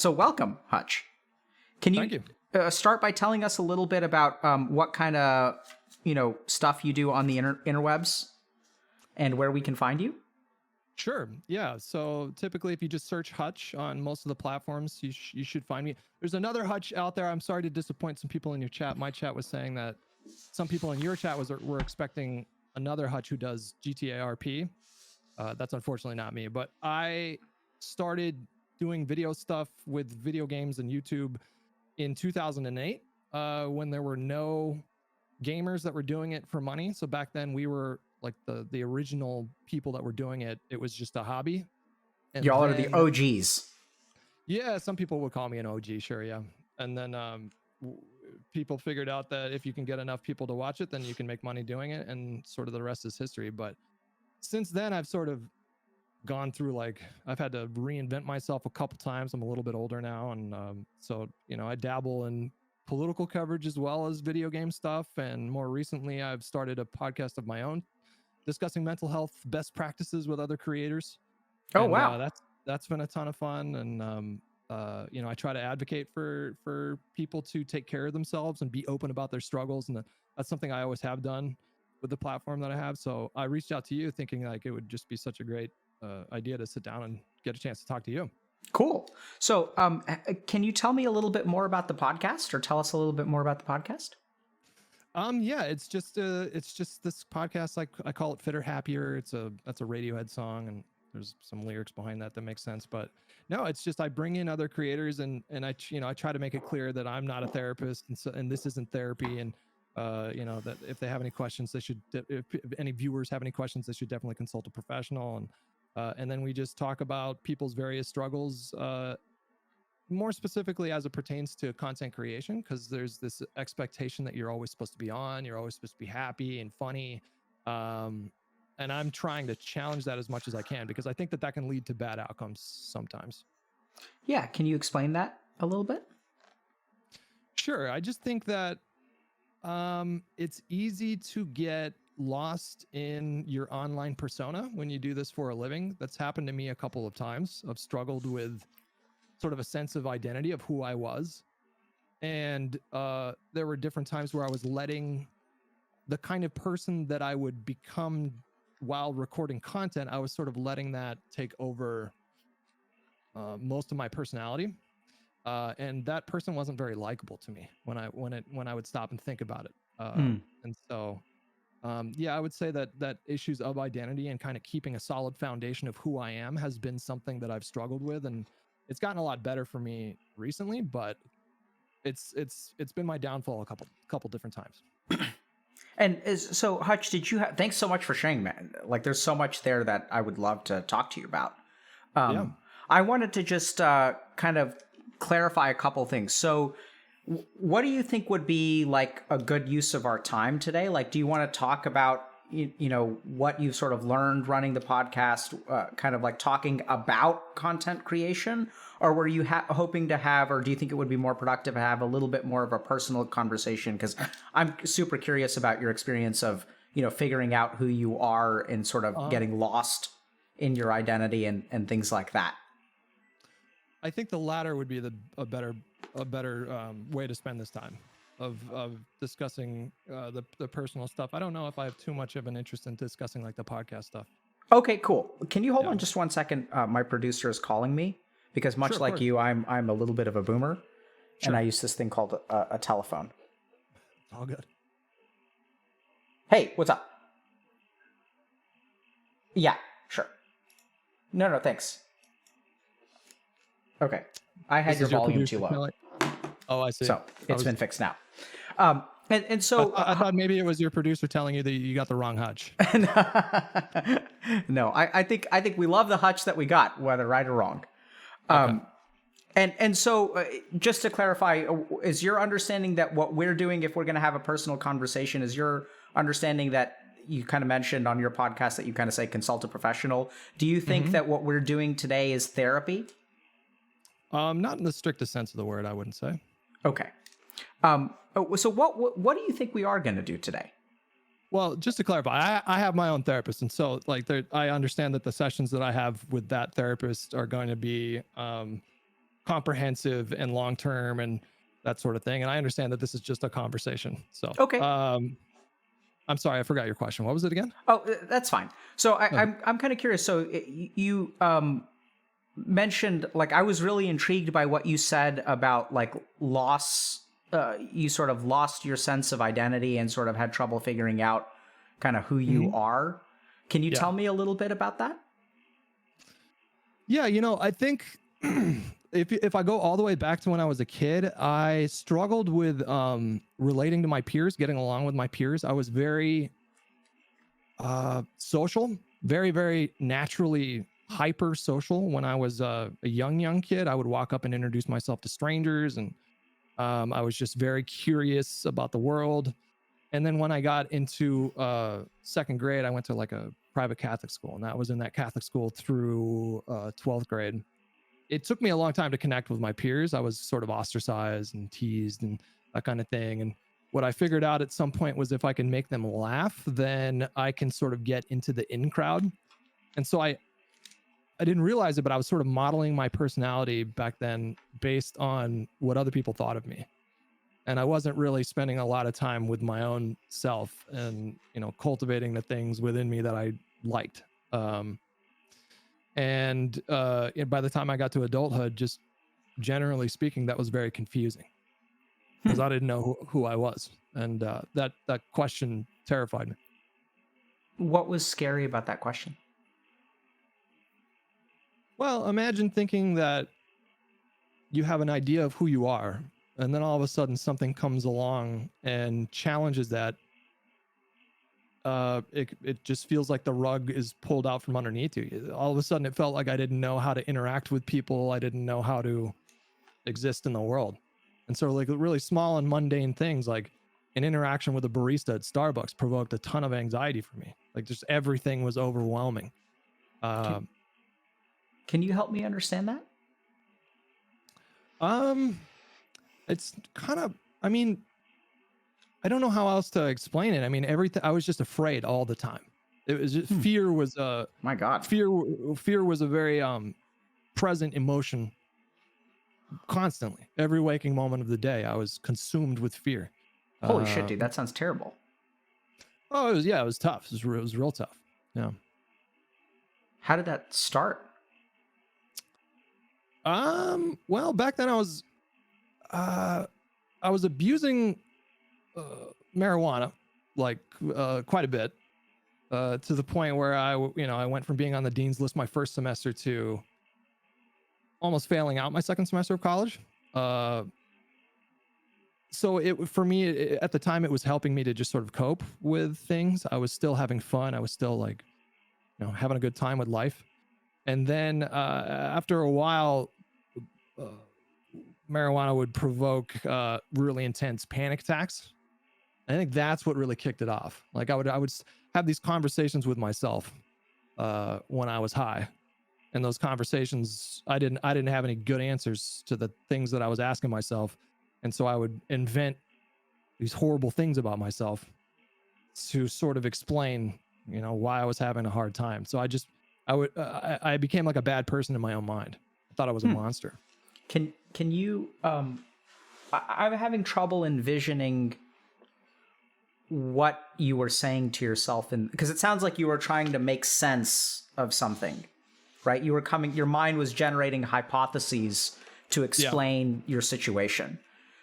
So welcome, Hutch. Can Thank you, you. Start by telling us a little bit about what kind of stuff you do on the interwebs and where we can find you? Sure. Yeah. So typically, if you just search Hutch on most of the platforms, you should find me. There's another Hutch out there. I'm sorry to disappoint some people in your chat. My chat was saying that some people in your chat were expecting another Hutch who does GTA RP. That's unfortunately not me. But I started doing video stuff with video games and YouTube in 2008 when there were no gamers that were doing it for money. So back then we were like the original people that were doing it. It was just a hobby. And Y'all are then, the OGs. yeah, some people would call me an OG, sure, yeah. And then people figured out that if you can get enough people to watch it, then you can make money doing it, and sort of the rest is history. But since then, I've sort of gone through, like, I've had to reinvent myself a couple times. I'm a little bit older now, and so I dabble in political coverage as well as video game stuff. And more recently, I've started a podcast of my own discussing mental health best practices with other creators. Oh, And wow. that's been a ton of fun. And I try to advocate for people to take care of themselves and be open about their struggles, and that's something I always have done with the platform that I have. So I reached out to you thinking like it would just be such a great idea to sit down and get a chance to talk to you. Cool. So can you tell me a little bit more about the podcast, or tell us a little bit more about the podcast? Yeah, it's just this podcast, like I call it Fitter Happier. That's a Radiohead song, and there's some lyrics behind that make sense. But no, it's just I bring in other creators, and I try to make it clear that I'm not a therapist, and this isn't therapy, and that if they have any questions, they should, if any viewers have any questions, they should definitely consult a professional. And then we just talk about people's various struggles, more specifically as it pertains to content creation, because there's this expectation that you're always supposed to be on, you're always supposed to be happy and funny. And I'm trying to challenge that as much as I can, because I think that can lead to bad outcomes sometimes. Yeah. Can you explain that a little bit? Sure. I just think that it's easy to get lost in your online persona when you do this for a living. That's happened to me a couple of times. I've struggled with sort of a sense of identity of who I was. And there were different times where I was letting the kind of person that I would become while recording content, I was sort of letting that take over most of my personality. And that person wasn't very likable to me when I would stop and think about it. And so, I would say that issues of identity and kind of keeping a solid foundation of who I am has been something that I've struggled with, and it's gotten a lot better for me recently, but it's been my downfall a couple different times. And so, Hutch, thanks so much for sharing, man. Like, there's so much there that I would love to talk to you about. I wanted to just kind of clarify a couple things. So what do you think would be like a good use of our time today? Like, do you want to talk about, what you've sort of learned running the podcast, kind of like talking about content creation? Or were you hoping to have, or do you think it would be more productive to have a little bit more of a personal conversation? Because I'm super curious about your experience of, figuring out who you are and sort of getting lost in your identity and things like that. I think the latter would be a better way to spend this time of discussing the personal stuff. I don't know if I have too much of an interest in discussing like the podcast stuff. Okay, cool. Can you hold on just 1 second? My producer is calling me, because much like you, I'm a little bit of a boomer, and I use this thing called a telephone. All good. Hey, what's up? Yeah, sure. No, thanks. Okay. I had your volume too low. Oh, I see. So it's been fixed now. And so I thought maybe it was your producer telling you that you got the wrong Hutch. No, I think we love the Hutch that we got, whether right or wrong. Okay. And so just to clarify, is your understanding that what we're doing, if we're going to have a personal conversation, is your understanding that you kind of mentioned on your podcast that you kind of say consult a professional? Do you think that what we're doing today is therapy? Not in the strictest sense of the word, I wouldn't say. Okay. So what do you think we are going to do today? Well, just to clarify, I have my own therapist, and so I understand that the sessions that I have with that therapist are going to be comprehensive and long term and that sort of thing. And I understand that this is just a conversation. So Okay. I'm sorry, I forgot your question. What was it again? Oh, that's fine. So Okay. I'm kind of curious. So you mentioned, like, I was really intrigued by what you said about like loss. You sort of lost your sense of identity and sort of had trouble figuring out kind of who you are. Can you tell me a little bit about that? Yeah, I think if I go all the way back to when I was a kid, I struggled with relating to my peers, getting along with my peers. I was very social, very, very naturally hyper social. When I was a young kid, I would walk up and introduce myself to strangers, and I was just very curious about the world. And then when I got into second grade, I went to like a private Catholic school, and that was in that Catholic school through 12th grade. It took me a long time to connect with my peers. I was sort of ostracized and teased and that kind of thing. And what I figured out at some point was if I can make them laugh, then I can sort of get into the in crowd. And so I didn't realize it, but I was sort of modeling my personality back then based on what other people thought of me. And I wasn't really spending a lot of time with my own self and, cultivating the things within me that I liked. And by the time I got to adulthood, just generally speaking, that was very confusing because I didn't know who I was. And that question terrified me. What was scary about that question? Well, imagine thinking that you have an idea of who you are, and then all of a sudden something comes along and challenges that. It just feels like the rug is pulled out from underneath you. All of a sudden it felt like I didn't know how to interact with people. I didn't know how to exist in the world. And so like really small and mundane things like an interaction with a barista at Starbucks provoked a ton of anxiety for me. Like just everything was overwhelming. Can you help me understand that? It's kind of, I don't know how else to explain it. I mean, I was just afraid all the time. It was just fear was my God. Fear was a very present emotion constantly. Every waking moment of the day, I was consumed with fear. Holy shit, dude, that sounds terrible. Oh, it was tough. It was real tough. Yeah. How did that start? Well, back then I was abusing marijuana like quite a bit to the point where I went from being on the dean's list my first semester to almost failing out my second semester of college. So for me at the time, it was helping me to just sort of cope with things. I was still having fun. I was still like, having a good time with life. And then after a while, marijuana would provoke really intense panic attacks. I think that's what really kicked it off. Like I would have these conversations with myself when I was high, and those conversations I didn't have any good answers to the things that I was asking myself, and so I would invent these horrible things about myself to sort of explain, why I was having a hard time. So I became like a bad person in my own mind. I thought I was a monster. Can you I'm having trouble envisioning what you were saying to yourself, and because it sounds like you were trying to make sense of something, right? Your mind was generating hypotheses to explain your situation.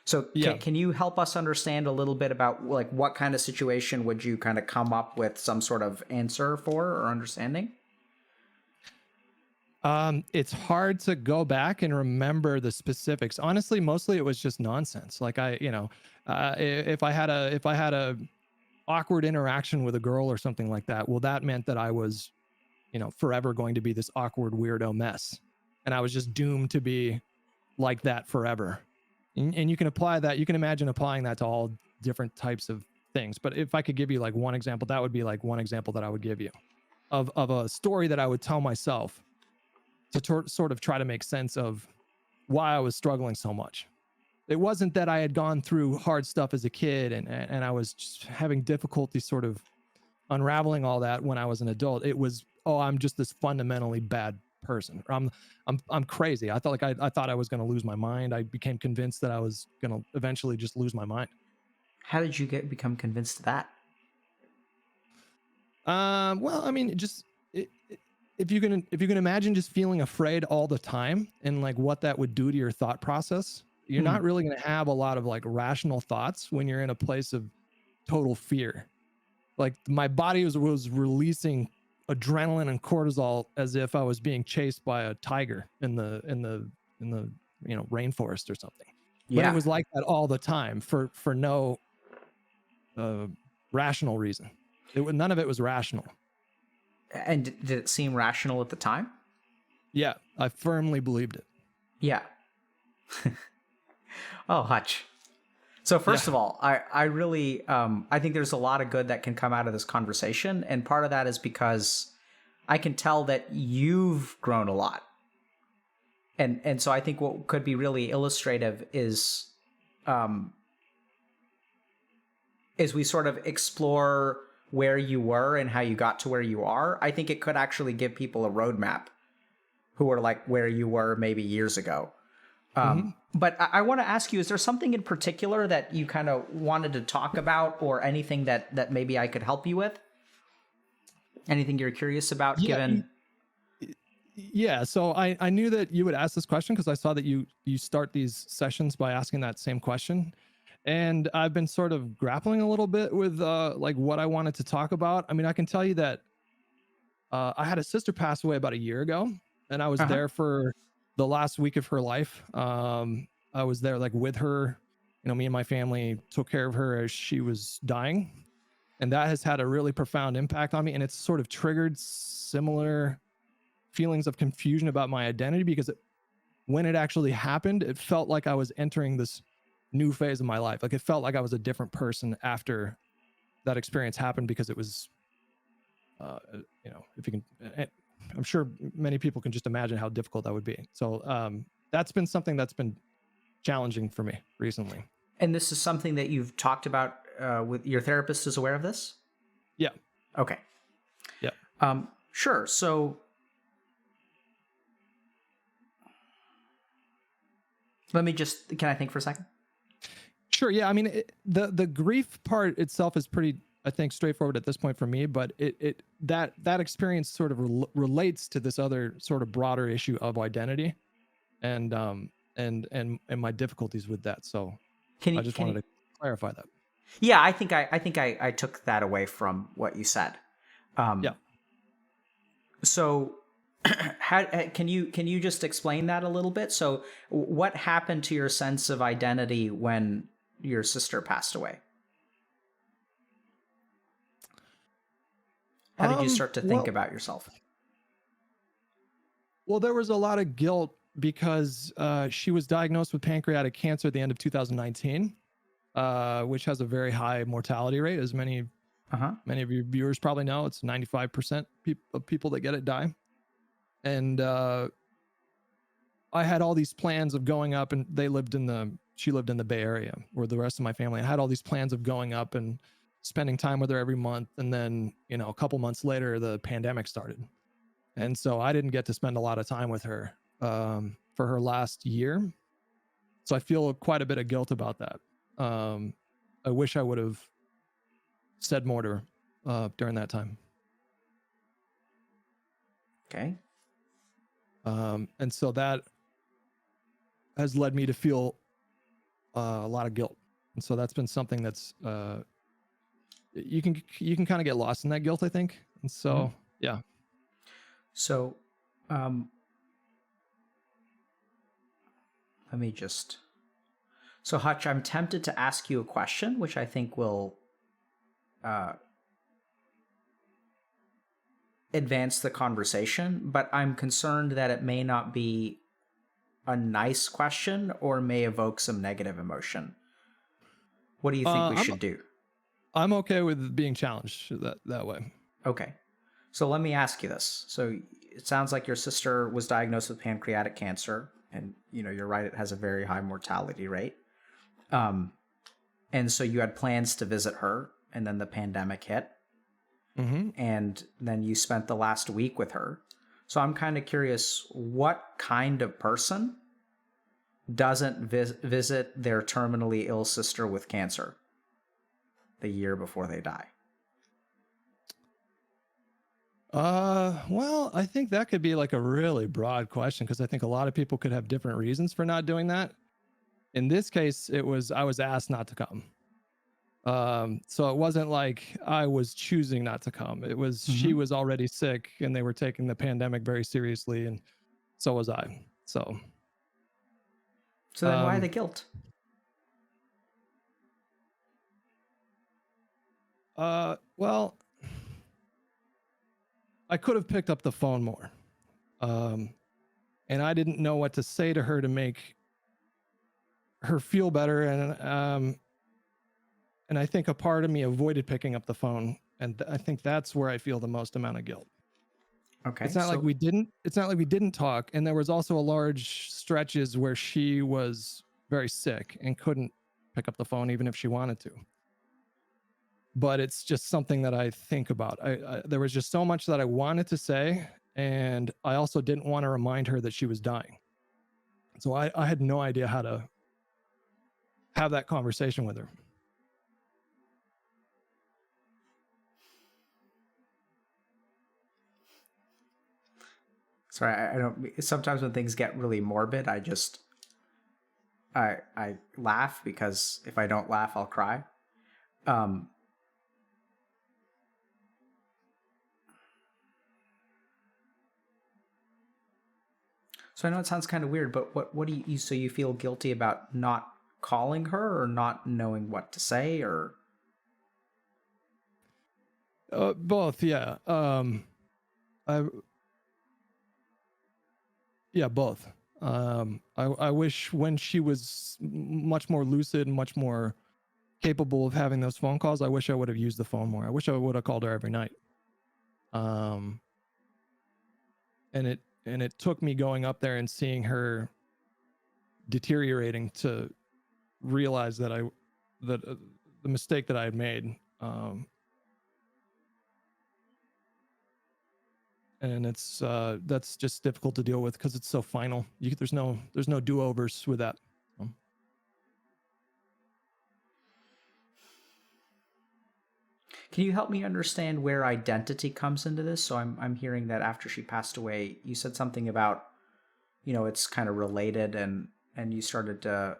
So can you help us understand a little bit about like what kind of situation would you kind of come up with some sort of answer for or understanding? It's hard to go back and remember the specifics. Honestly, mostly it was just nonsense. Like if I had a awkward interaction with a girl or something like that, well, that meant that I was, forever going to be this awkward weirdo mess. And I was just doomed to be like that forever. And you can apply that. You can imagine applying that to all different types of things. But if I could give you like one example, that would be like one example that I would give you of a story that I would tell myself to sort of try to make sense of why I was struggling so much. It wasn't that I had gone through hard stuff as a kid and I was just having difficulty sort of unraveling all that when I was an adult. It was, I'm just this fundamentally bad person. Or I'm crazy. I thought I was going to lose my mind. I became convinced that I was going to eventually just lose my mind. How did you become convinced of that? Well, I mean, if you can imagine just feeling afraid all the time and like what that would do to your thought process, you're not really going to have a lot of like rational thoughts when you're in a place of total fear. Like my body was releasing adrenaline and cortisol as if I was being chased by a tiger in the rainforest or something. But it was like that all the time for no rational reason. None of it was rational. And did it seem rational at the time? Yeah, I firmly believed it. Yeah. Oh, Hutch. So first of all, I really, I think there's a lot of good that can come out of this conversation. And part of that is because I can tell that you've grown a lot. And so I think what could be really illustrative is we sort of explore where you were and how you got to where you are. I think it could actually give people a roadmap who are like where you were maybe years ago. But I want to ask you, is there something in particular that you kind of wanted to talk about, or anything that maybe I could help you with? Anything you're curious about, given... Yeah, so I knew that you would ask this question because I saw that you start these sessions by asking that same question. And I've been sort of grappling a little bit with like what I wanted to talk about. I mean, I can tell you that I had a sister pass away about a year ago, and I was there for the last week of her life. I was there like with her, me and my family took care of her as she was dying. And that has had a really profound impact on me. And it's sort of triggered similar feelings of confusion about my identity, because when it actually happened, it felt like I was entering this new phase of my life. Like it felt like I was a different person after that experience happened, because it was, if you can, I'm sure many people can just imagine how difficult that would be. So that's been something that's been challenging for me recently. And this is something that you've talked about with your therapist is aware of this? Yeah. Okay. Yeah. Sure. So can I think for a second? Sure. Yeah. I mean, the grief part itself is pretty, I think, straightforward at this point for me, but that experience sort of relates to this other sort of broader issue of identity, and my difficulties with that. So I just wanted to clarify that. Yeah, I think I took that away from what you said. Yeah. So how can you just explain that a little bit? So what happened to your sense of identity when your sister passed away? How did you start to think about yourself? Well, there was a lot of guilt because she was diagnosed with pancreatic cancer at the end of 2019, which has a very high mortality rate, as many of your viewers probably know. It's 95% of people that get it die. And I had all these plans of going up, and she lived in the Bay Area, where the rest of my family. I had all these plans of going up and spending time with her every month. And then, a couple months later, the pandemic started. And so I didn't get to spend a lot of time with her for her last year. So I feel quite a bit of guilt about that. I wish I would have said more to her during that time. Okay. And so that has led me to feel a lot of guilt. And so that's been something that's you can kind of get lost in that guilt, I think. And so yeah. So Hutch, I'm tempted to ask you a question, which I think will advance the conversation, but I'm concerned that it may not be a nice question or may evoke some negative emotion. What do you think we should do? I'm okay with being challenged that way. Okay. So let me ask you this. So it sounds like your sister was diagnosed with pancreatic cancer, and you're right, it has a very high mortality rate. And so you had plans to visit her, and then the pandemic hit. And then you spent the last week with her. So I'm kind of curious, what kind of person doesn't visit their terminally ill sister with cancer the year before they die? Well, I think that could be like a really broad question, because I think a lot of people could have different reasons for not doing that. In this case, I was asked not to come. So it wasn't like I was choosing not to come. It was she was already sick and they were taking the pandemic very seriously, and so was I. So then why the guilt? Well, I could have picked up the phone more. And I didn't know what to say to her to make her feel better. And I think a part of me avoided picking up the phone. And I think that's where I feel the most amount of guilt. Okay. It's not like we didn't talk. And there was also a large stretches where she was very sick and couldn't pick up the phone even if she wanted to. But it's just something that I think about. There was just so much that I wanted to say, and I also didn't want to remind her that she was dying. So I had no idea how to have that conversation with her. Sorry, I don't. Sometimes when things get really morbid, I laugh, because if I don't laugh, I'll cry. So I know it sounds kind of weird, but what do you, so you feel guilty about not calling her, or not knowing what to say, or? Both, yeah. Yeah, both. I wish when she was much more lucid and much more capable of having those phone calls, I wish I would have used the phone more. I wish I would have called her every night. And it took me going up there and seeing her deteriorating to realize that the mistake that I had made. And it's that's just difficult to deal with because it's so final. There's no do-overs with that. Can you help me understand where identity comes into this? So I'm hearing that after she passed away, you said something about, it's kind of related, and you started to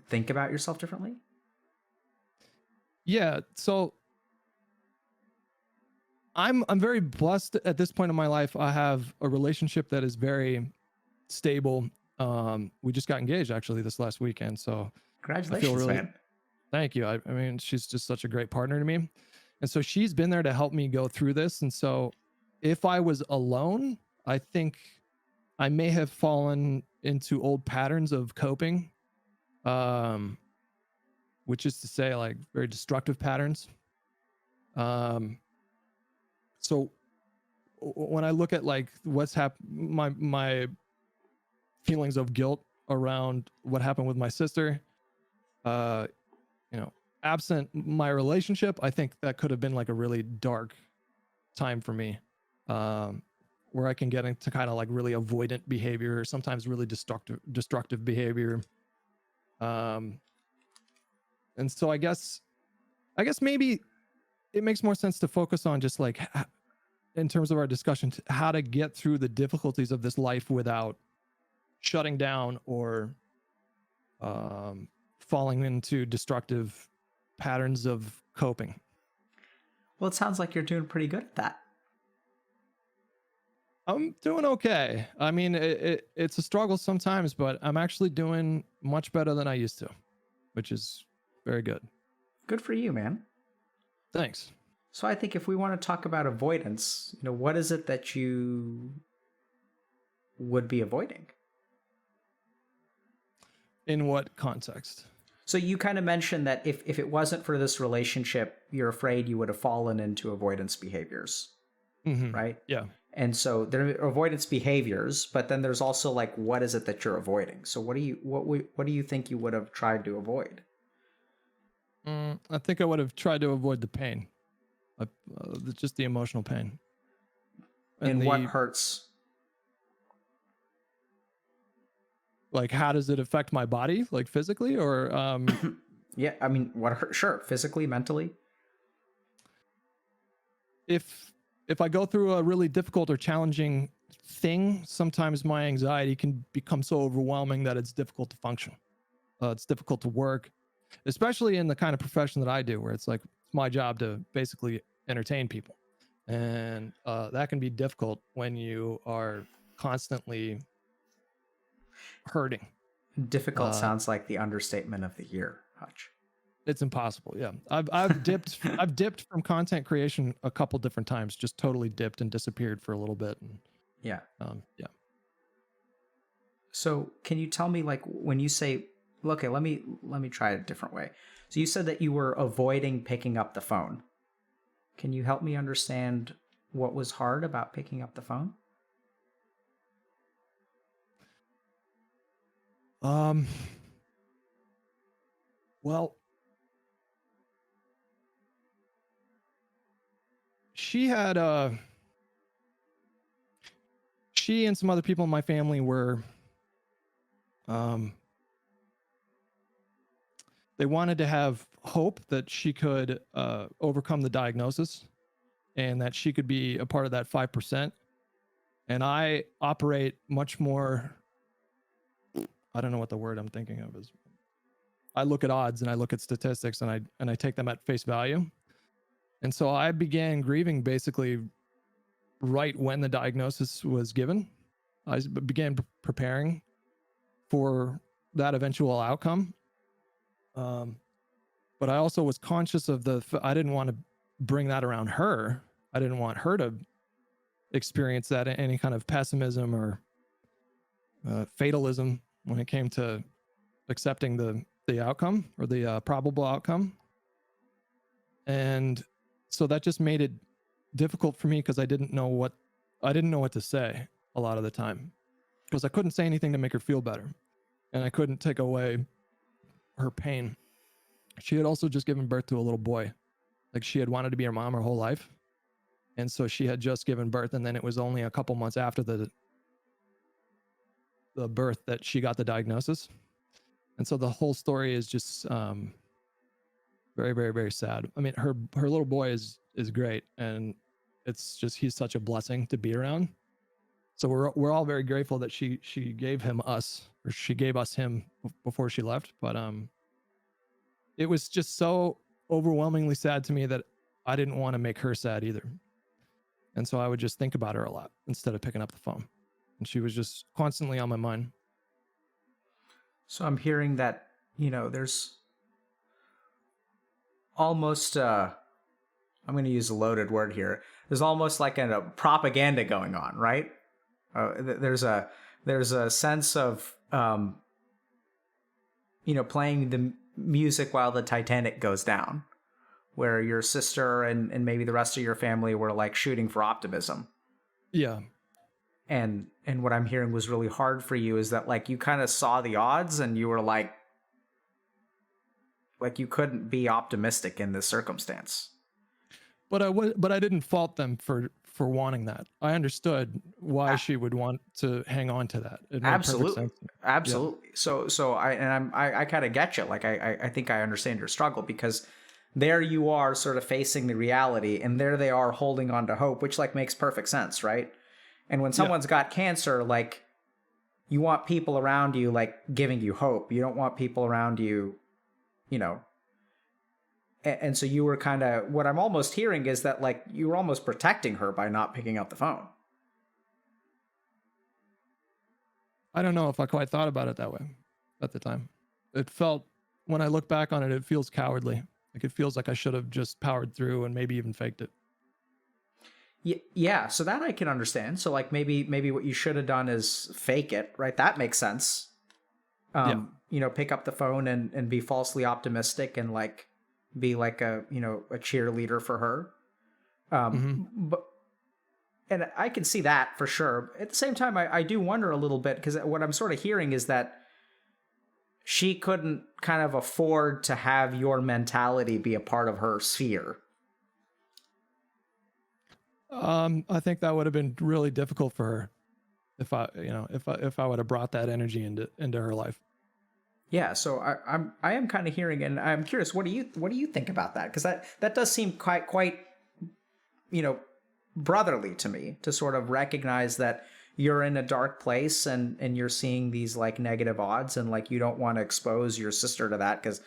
think about yourself differently? Yeah, so I'm very blessed at this point in my life. I have a relationship that is very stable. We just got engaged actually this last weekend, so congratulations, man. Thank you. I mean, she's just such a great partner to me. And so she's been there to help me go through this. And so if I was alone, I think I may have fallen into old patterns of coping, which is to say, like, very destructive patterns. So when I look at like what's happened, my feelings of guilt around what happened with my sister, absent my relationship, I think that could have been like a really dark time for me, where I can get into kind of like really avoidant behavior, sometimes really destructive behavior. And so I guess maybe it makes more sense to focus on just like, in terms of our discussion, how to get through the difficulties of this life without shutting down or falling into destructive patterns of coping. Well, it sounds like you're doing pretty good at that. I'm doing okay. I mean, it's a struggle sometimes, but I'm actually doing much better than I used to, which is very good. Good for you, man. Thanks. So I think if we want to talk about avoidance, what is it that you would be avoiding? In what context? So you kind of mentioned that if it wasn't for this relationship, you're afraid you would have fallen into avoidance behaviors, right? Yeah. And so there are avoidance behaviors, but then there's also like, what is it that you're avoiding? So what do you think you would have tried to avoid? I think I would have tried to avoid the pain, just the emotional pain. And what hurts? Like, how does it affect my body, like physically, or Yeah, I mean, what hurt? Sure, physically, mentally. if I go through a really difficult or challenging thing, sometimes my anxiety can become so overwhelming that it's difficult to function. It's difficult to work, especially in the kind of profession that I do, where it's like it's my job to basically entertain people, and that can be difficult when you are constantly hurting. Difficult sounds like the understatement of the year, Hutch. It's impossible. Yeah, I've dipped from content creation a couple different times, just totally dipped and disappeared for a little bit. And yeah. Yeah. So can you tell me, like, when you say, okay, let me try it a different way. So you said that you were avoiding picking up the phone. Can you help me understand what was hard about picking up the phone? Well, she had she and some other people in my family were they wanted to have hope that she could overcome the diagnosis and that she could be a part of that 5%. And I operate much more, I don't know what the word I'm thinking of is. I look at odds and I look at statistics and I take them at face value. And so I began grieving basically right when the diagnosis was given. I began preparing for that eventual outcome. But I also was conscious of I didn't want to bring that around her. I didn't want her to experience that, any kind of pessimism or fatalism when it came to accepting the outcome or the probable outcome. And so that just made it difficult for me because I didn't know what to say a lot of the time, because I couldn't say anything to make her feel better, and I couldn't take away her pain. She had also just given birth to a little boy. Like, she had wanted to be her mom her whole life. And so she had just given birth, and then it was only a couple months after the birth that she got the diagnosis. And so the whole story is just very, very, very sad. I mean, her little boy is great, and it's just, he's such a blessing to be around. So we're all very grateful that she gave him us, or she gave us him before she left. But it was just so overwhelmingly sad to me that I didn't want to make her sad either. And so I would just think about her a lot instead of picking up the phone. And she was just constantly on my mind. So I'm hearing that, there's almost, I'm going to use a loaded word here. There's almost like a propaganda going on, right? There's a sense of, playing the music while the Titanic goes down, where your sister and maybe the rest of your family were like shooting for optimism. Yeah. And what I'm hearing was really hard for you is that, like, you kind of saw the odds and you were like you couldn't be optimistic in this circumstance. But I didn't fault them for wanting that. I understood why she would want to hang on to that. It made Absolutely. perfect sense. Absolutely. Yeah. So I kind of get you. Like, I think I understand your struggle, because there you are sort of facing the reality, and there they are holding on to hope, which like makes perfect sense, right? And when someone's got cancer, like, you want people around you like giving you hope. You don't want people around you, and so you were kind of, what I'm almost hearing is that, like, you were almost protecting her by not picking up the phone. I don't know if I quite thought about it that way at the time. It felt, when I look back on it, it feels cowardly. Like, it feels like I should have just powered through and maybe even faked it. Yeah, so that I can understand. So like maybe what you should have done is fake it, right? That makes sense. Pick up the phone and be falsely optimistic and like be like a cheerleader for her. But and I can see that for sure. At the same time, I do wonder a little bit, because what I'm sort of hearing is that she couldn't kind of afford to have your mentality be a part of her sphere. I think that would have been really difficult for her if I would have brought that energy into her life. Yeah, so I am kind of hearing, and I'm curious, what do you think about that? Because that does seem quite you know brotherly to me, to sort of recognize that you're in a dark place and you're seeing these like negative odds, and like you don't want to expose your sister to that because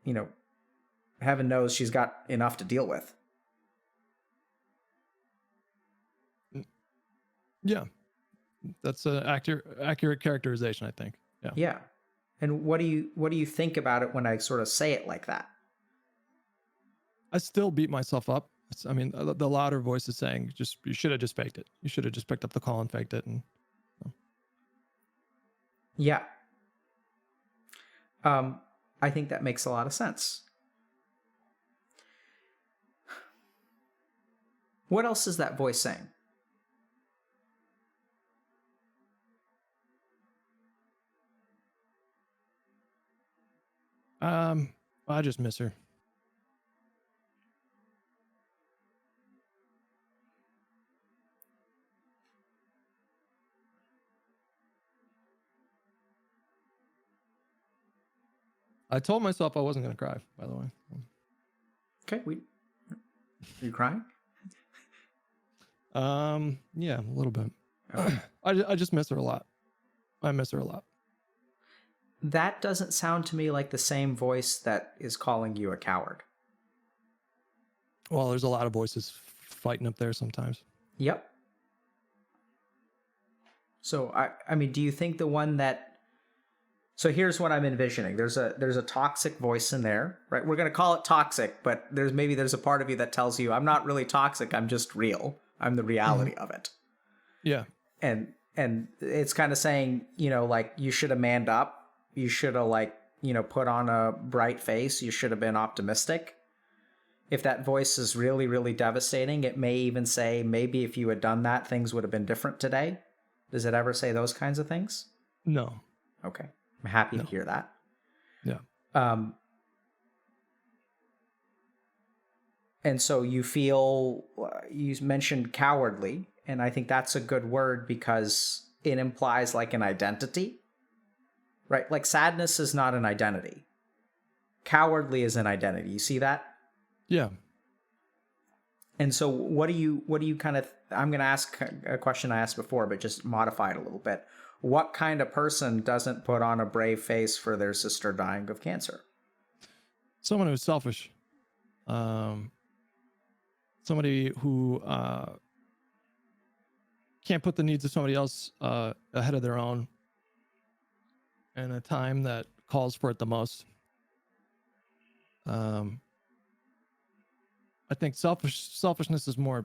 you know heaven knows she's got enough to deal with. Yeah, that's an accurate characterization, I think. Yeah. Yeah. And what do you think about it when I sort of say it like that? I still beat myself up. I mean, the louder voice is saying, you should have just faked it. You should have just picked up the call and faked it. And Yeah. I think that makes a lot of sense. What else is that voice saying? I just miss her. I told myself I wasn't going to cry, by the way. Okay, are you crying? Yeah, a little bit. Okay. I just miss her a lot. I miss her a lot. That doesn't sound to me like the same voice that is calling you a coward. Well, there's a lot of voices fighting up there sometimes. Yep. So I mean, do you think the one that? So here's what I'm envisioning. There's a toxic voice in there, right? We're gonna call it toxic, but there's a part of you that tells you I'm not really toxic. I'm just real. I'm the reality of it. Yeah. And it's kind of saying, like you should have manned up. You should have put on a bright face. You should have been optimistic. If that voice is really, really devastating, it may even say, maybe if you had done that, things would have been different today. Does it ever say those kinds of things? No. Okay. I'm happy to hear that. Yeah. And so you feel, you mentioned cowardly, and I think that's a good word because it implies like an identity, right? Like sadness is not an identity. Cowardly is an identity. You see that? Yeah. And so what do you kind of, I'm going to ask a question I asked before, but just modify it a little bit. What kind of person doesn't put on a brave face for their sister dying of cancer? Someone who's selfish. Somebody who can't put the needs of somebody else ahead of their own in a time that calls for it the most. I think selfishness is a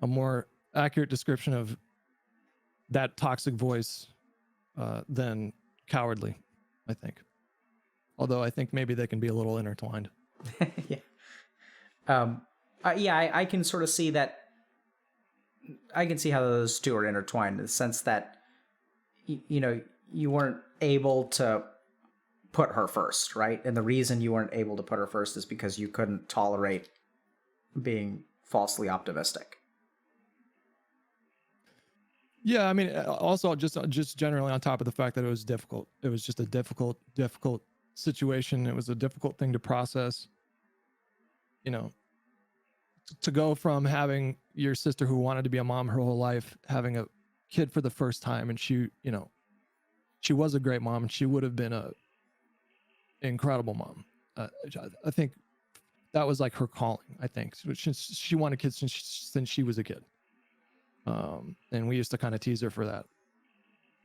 more accurate description of that toxic voice than cowardly, I think. Although I think maybe they can be a little intertwined. Yeah. I can sort of see that. I can see how those two are intertwined in the sense that, you weren't able to put her first, right? And the reason you weren't able to put her first is because you couldn't tolerate being falsely optimistic. Yeah, I mean, also just generally on top of the fact that it was difficult. It was just a difficult situation. It was a difficult thing to process. To go from having your sister who wanted to be a mom her whole life, having a kid for the first time, and she was a great mom, and she would have been a incredible mom. I think that was like her calling. I think she wanted kids since she was a kid. And we used to kind of tease her for that,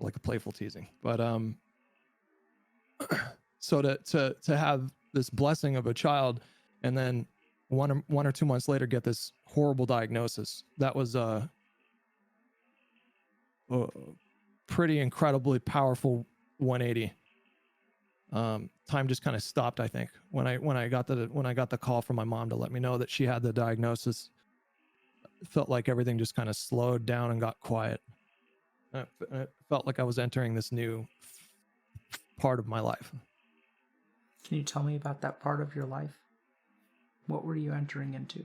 like a playful teasing. But so to have this blessing of a child, and then one or 2 months later get this horrible diagnosis, that was a pretty incredibly powerful 180. Time just kind of stopped, I think, when I got the call from my mom to let me know that she had the diagnosis. It felt like everything just kind of slowed down and got quiet. It felt like I was entering this new part of my life. Can you tell me about that part of your life? What were you entering into?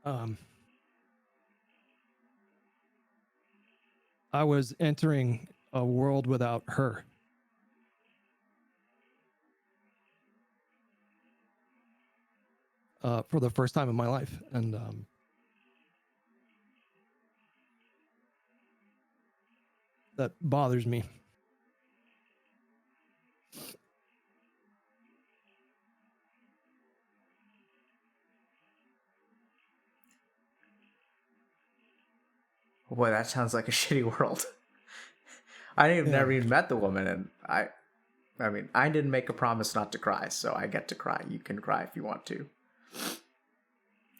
Um, I was entering a world without her. For the first time in my life. And that bothers me. Boy, that sounds like a shitty world. I never even met the woman, and I mean, I didn't make a promise not to cry, so I get to cry. You can cry if you want to.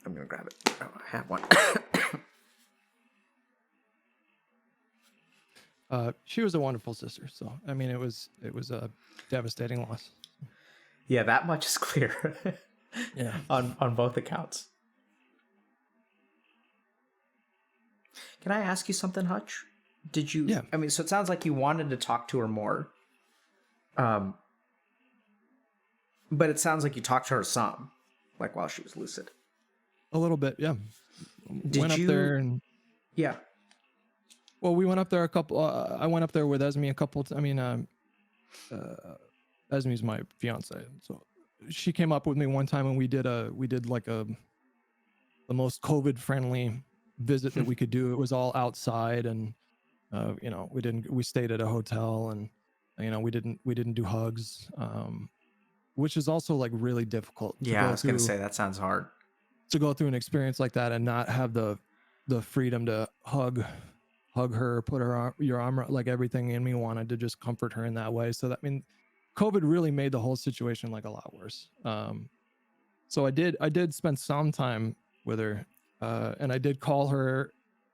I'm gonna grab it. Oh, I have one. She was a wonderful sister, so I mean, it was a devastating loss. Yeah, that much is clear. Yeah, on both accounts. Can I ask you something, Hutch? Did you? Yeah. I mean, so it sounds like you wanted to talk to her more. But it sounds like you talked to her some, like while she was lucid. A little bit, yeah. Did up there and yeah. Well, we went up there a couple. I went up there with Esme a couple. Esme's my fiance, so she came up with me one time and we did like the most COVID friendly visit that we could do. It was all outside, and we stayed at a hotel, and we didn't do hugs, which is also like really difficult. Yeah, I was gonna say that sounds hard. To go through an experience like that and not have the freedom to hug her, put your arm, like everything in me wanted to just comfort her in that way. So that, I mean, COVID really made the whole situation like a lot worse. So I did spend some time with her, and I did call her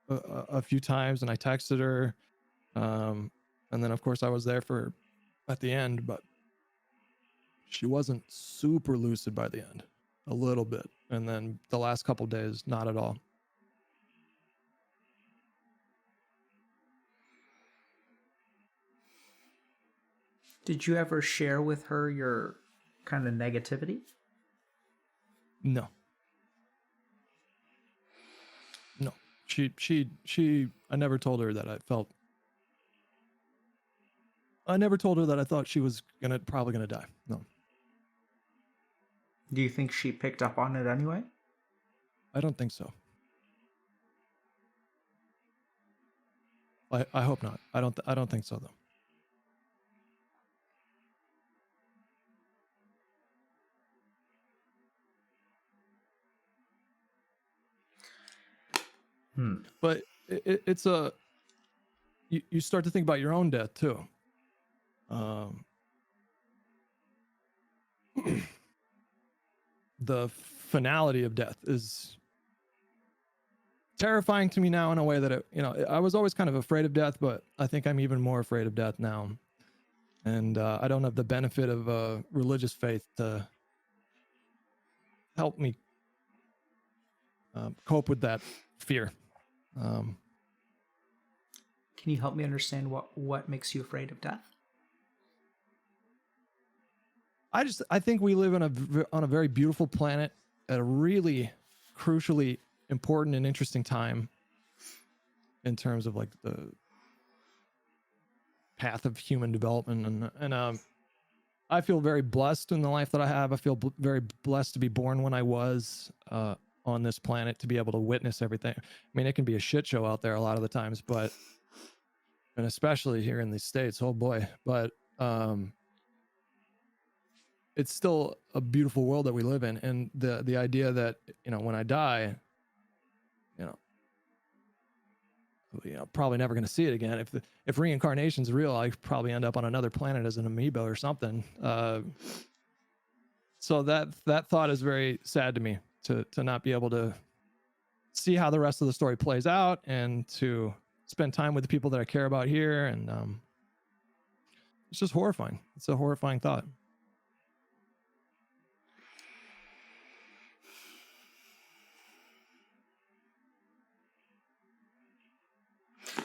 a few times, and I texted her, and then of course I was there for at the end, but she wasn't super lucid by the end, a little bit, and then the last couple days, not at all. Did you ever share with her your kind of negativity? No. I never told her that I never told her that I thought she was probably gonna die. No. Do you think she picked up on it anyway? I don't think so. I hope not. I don't think so though. But it's you start to think about your own death too. The finality of death is terrifying to me now in a way that I was always kind of afraid of death, but I think I'm even more afraid of death now. And I don't have the benefit of religious faith to help me cope with that fear. Can you help me understand what makes you afraid of death? I think we live on a very beautiful planet at a really crucially important and interesting time in terms of like the path of human development, and I feel very blessed in the life that I have. I feel very blessed to be born when I was on this planet, to be able to witness everything. I mean, it can be a shit show out there a lot of the times, and especially here in the States, oh boy, but it's still a beautiful world that we live in. And the idea that, when I die, probably never going to see it again. If reincarnation's real, I probably end up on another planet as an amoeba or something. So that thought is very sad to me, to not be able to see how the rest of the story plays out and to spend time with the people that I care about here. And it's just horrifying. It's a horrifying thought.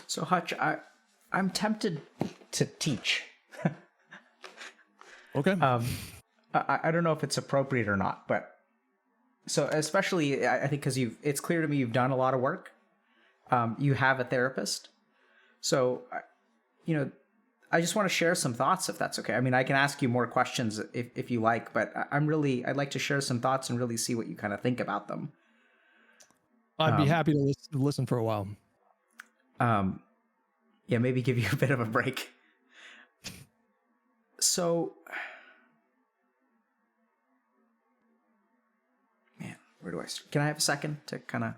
So Hutch, I'm tempted to teach. Okay. I don't know if it's appropriate or not, but So especially, I think because it's clear to me you've done a lot of work. You have a therapist. So, I just want to share some thoughts, if that's okay. I mean, I can ask you more questions if you like, but I'd like to share some thoughts and really see what you kind of think about them. I'd be happy to listen for a while. Yeah, maybe give you a bit of a break. So, man, where do I start? Can I have a second to kind of...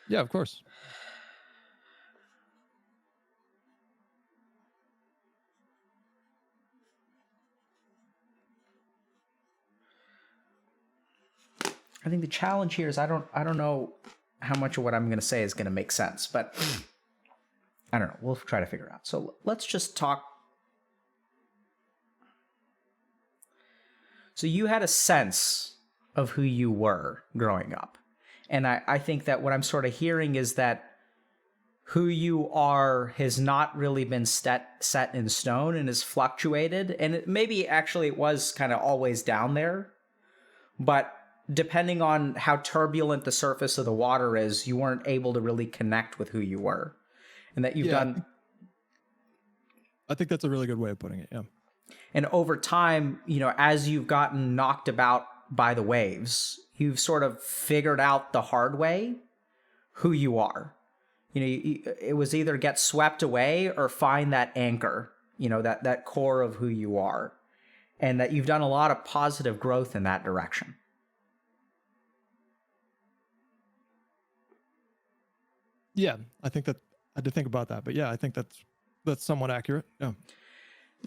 Yeah, of course. I think the challenge here is I don't know how much of what I'm going to say is going to make sense, but I don't know. We'll try to figure it out. So let's just talk. So you had a sense of who you were growing up. And I think that what I'm sort of hearing is that who you are has not really been set in stone and has fluctuated. And maybe actually it was kind of always down there. But depending on how turbulent the surface of the water is, you weren't able to really connect with who you were. And that you've done... I think that's a really good way of putting it, yeah. And over time, as you've gotten knocked about by the waves, you've sort of figured out the hard way who you are. It was either get swept away or find that anchor, that core of who you are. And that you've done a lot of positive growth in that direction. Yeah, I think that I had to think about that, but yeah, I think that's somewhat accurate. Yeah.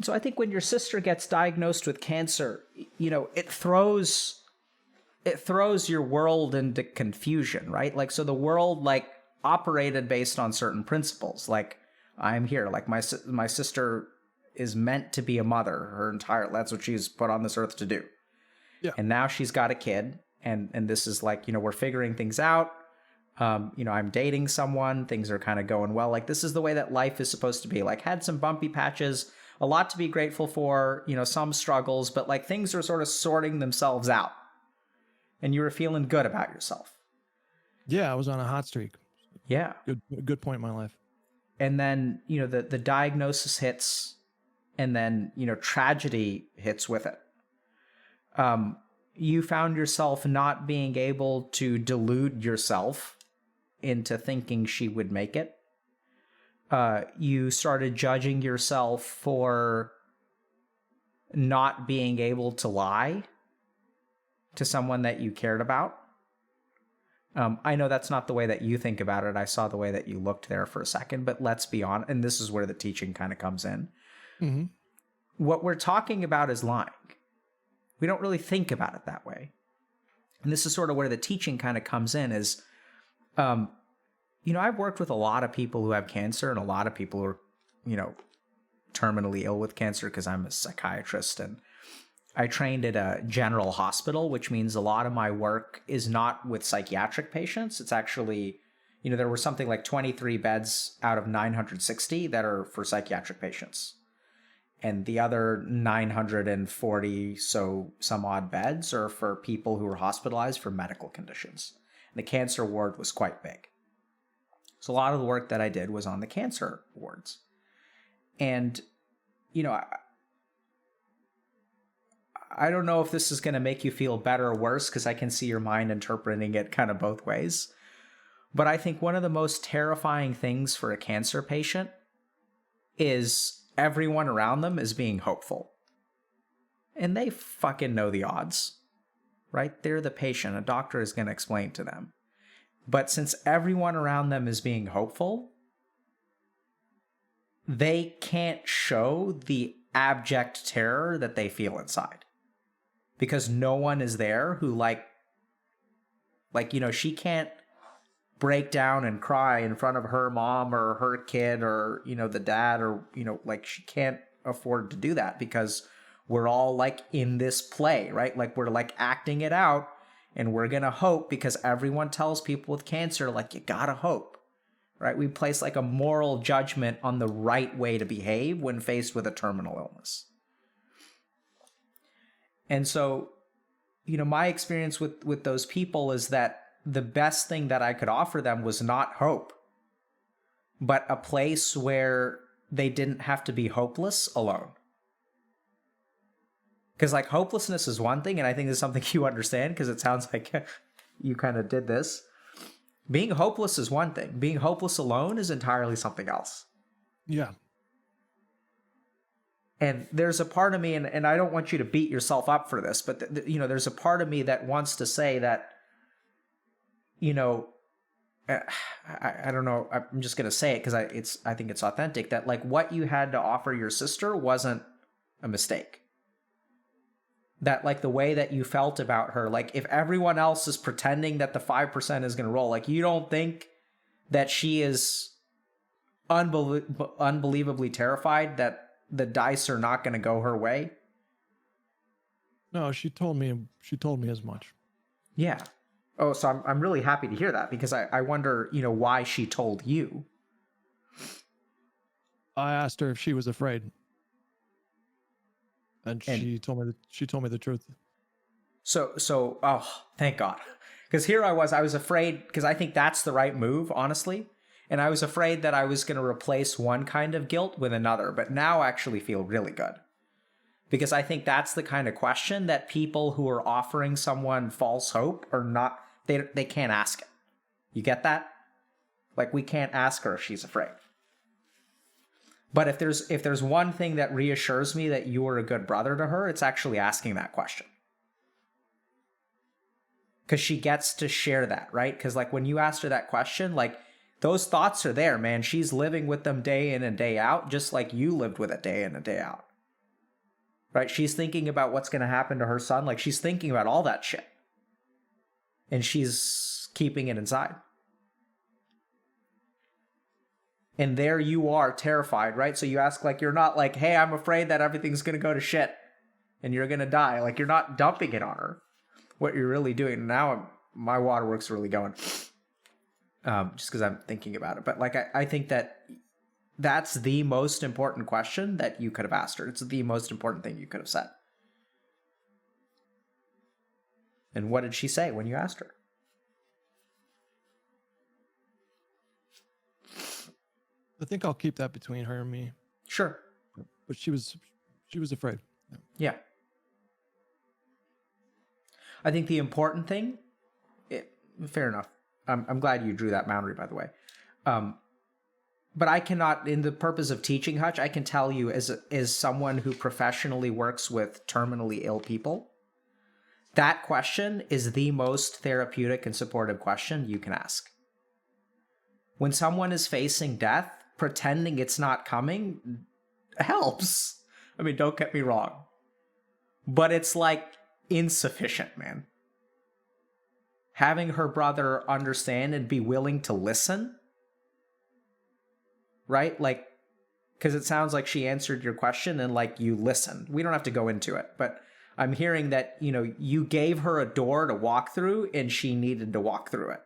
So I think when your sister gets diagnosed with cancer, it throws your world into confusion, right? Like, so the world operated based on certain principles. Like, I'm here. Like my sister is meant to be a mother. That's what she's put on this earth to do. Yeah. And now she's got a kid, and this is we're figuring things out. I'm dating someone, things are kind of going well. Like, this is the way that life is supposed to be. Like, had some bumpy patches, a lot to be grateful for, some struggles, but things are sort of sorting themselves out. And you were feeling good about yourself. Yeah, I was on a hot streak. Yeah. Good point in my life. And then, the diagnosis hits, and then, tragedy hits with it. You found yourself not being able to delude yourself into thinking she would make it. You started judging yourself for not being able to lie to someone that you cared about. I know that's not the way that you think about it. I saw the way that you looked there for a second, but let's be honest, and this is where the teaching kind of comes in. Mm-hmm. What we're talking about is lying. We don't really think about it that way. And this is sort of where the teaching kind of comes in is, I've worked with a lot of people who have cancer and a lot of people who are, terminally ill with cancer because I'm a psychiatrist, and I trained at a general hospital, which means a lot of my work is not with psychiatric patients. It's actually, there were something like 23 beds out of 960 that are for psychiatric patients. And the other 940 some odd beds are for people who are hospitalized for medical conditions. And the cancer ward was quite big. So a lot of the work that I did was on the cancer wards. And, I don't know if this is going to make you feel better or worse, because I can see your mind interpreting it kind of both ways. But I think one of the most terrifying things for a cancer patient is everyone around them is being hopeful. And they fucking know the odds, right? They're the patient. A doctor is going to explain to them. But since everyone around them is being hopeful, they can't show the abject terror that they feel inside. Because no one is there who she can't break down and cry in front of her mom or her kid or, the dad or, she can't afford to do that because we're all in this play, right? We're acting it out, and we're going to hope because everyone tells people with cancer, you gotta hope, right? We place a moral judgment on the right way to behave when faced with a terminal illness. And so my experience with those people is that the best thing that I could offer them was not hope, but a place where they didn't have to be hopeless alone. Because like hopelessness is one thing, and I think this is something you understand because it sounds like you kind of did this. Being hopeless is one thing. Being hopeless alone is entirely something else. Yeah. And there's a part of me, and I don't want you to beat yourself up for this, but there's a part of me that wants to say that, I don't know. I'm just gonna say it because I think it's authentic. That like what you had to offer your sister wasn't a mistake. That like the way that you felt about her, like if everyone else is pretending that the 5% is gonna roll, like you don't think that she is unbelievably terrified that the dice are not gonna go her way. No, she told me as much. Yeah. Oh, so I'm really happy to hear that because I wonder, why she told you. I asked her if she was afraid, and she told me the truth. So oh, thank God. Because here I was afraid, because I think that's the right move, honestly. And I was afraid that I was going to replace one kind of guilt with another, but now I actually feel really good. Because I think that's the kind of question that people who are offering someone false hope are not, they can't ask it. You get that? Like we can't ask her if she's afraid. But if there's one thing that reassures me that you are a good brother to her, it's actually asking that question. Because she gets to share that, right? Because like when you asked her that question, like those thoughts are there, man. She's living with them day in and day out, just like you lived with it day in and day out. Right? She's thinking about what's going to happen to her son. Like she's thinking about all that shit. And she's keeping it inside. And there you are, terrified, right? So you ask, like, you're not like, hey, I'm afraid that everything's going to go to shit and you're going to die. Like, you're not dumping it on her. What you're really doing now, my waterworks really going, just because I'm thinking about it. But like, I think that that's the most important question that you could have asked her. It's the most important thing you could have said. And what did she say when you asked her? I think I'll keep that between her and me. Sure. But she was afraid. Yeah. I think the important thing, fair enough. I'm glad you drew that boundary, by the way. But I cannot, in the purpose of teaching, Hutch, I can tell you as someone who professionally works with terminally ill people, that question is the most therapeutic and supportive question you can ask. When someone is facing death, pretending it's not coming helps. I mean, don't get me wrong. But it's like insufficient, man. Having her brother understand and be willing to listen, right? Like, because it sounds like she answered your question and like you listened. We don't have to go into it, but I'm hearing that, you gave her a door to walk through and she needed to walk through it.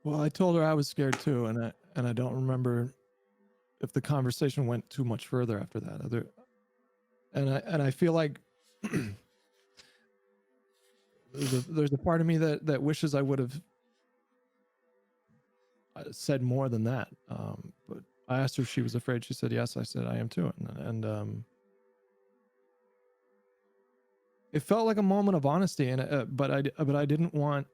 Well, I told her I was scared too, and I don't remember if the conversation went too much further after that. And I feel like there's a part of me that wishes I would have said more than that. But I asked her if she was afraid. She said yes. I said I am too, and it felt like a moment of honesty, and but I didn't want.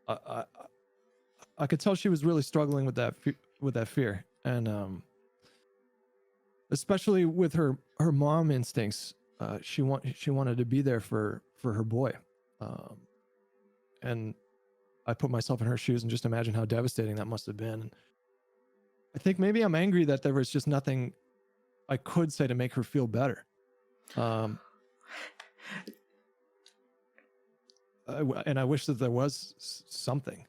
I could tell she was really struggling with that fear, and especially with her mom instincts. She wanted to be there for her boy, and I put myself in her shoes and just imagine how devastating that must have been. I think maybe I'm angry that there was just nothing I could say to make her feel better. And I wish that there was something.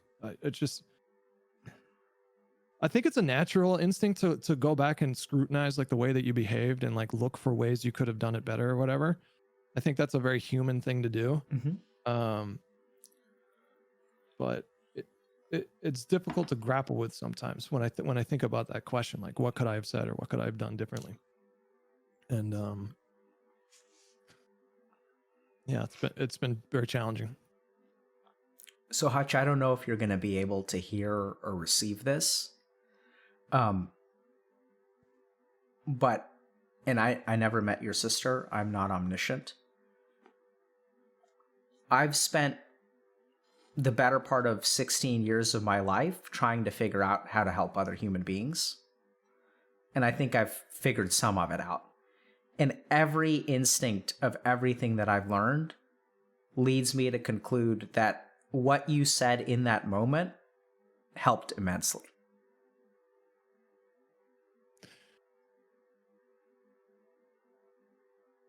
I think it's a natural instinct to go back and scrutinize like the way that you behaved and like look for ways you could have done it better or whatever. I think that's a very human thing to do. Mm-hmm. But it's difficult to grapple with sometimes when I think about that question, like what could I have said or what could I have done differently? And Yeah, it's been very challenging. So Hutch, I don't know if you're going to be able to hear or receive this. Um, but, and I never met your sister. I'm not omniscient. I've spent the better part of 16 years of my life trying to figure out how to help other human beings. And I think I've figured some of it out. And every instinct of everything that I've learned leads me to conclude that what you said in that moment helped immensely.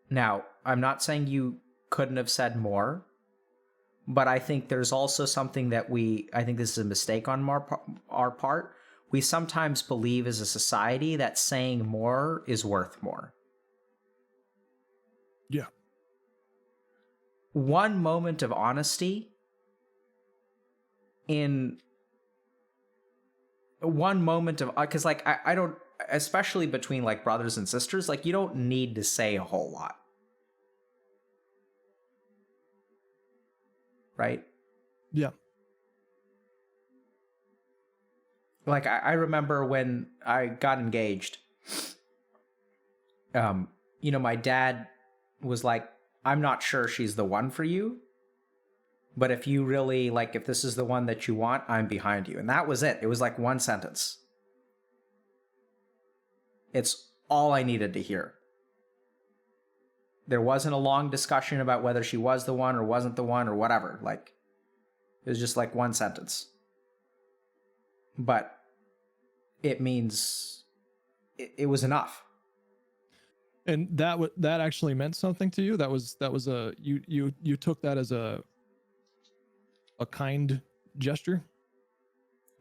Now, I'm not saying you couldn't have said more, but I think there's also something that I think this is a mistake on our part. We sometimes believe as a society that saying more is worth more. Yeah. One moment of honesty in one moment of, because like I don't, especially between like brothers and sisters, like you don't need to say a whole lot, right? Yeah. Like I remember when I got engaged, my dad was like, I'm not sure she's the one for you, but if you really like, if this is the one that you want, I'm behind you. And that was it. It was like one sentence. It's all I needed to hear. There wasn't a long discussion about whether she was the one or wasn't the one or whatever. Like, it was just like one sentence. But it means it was enough. And that actually meant something to you. That was you took that as a kind gesture.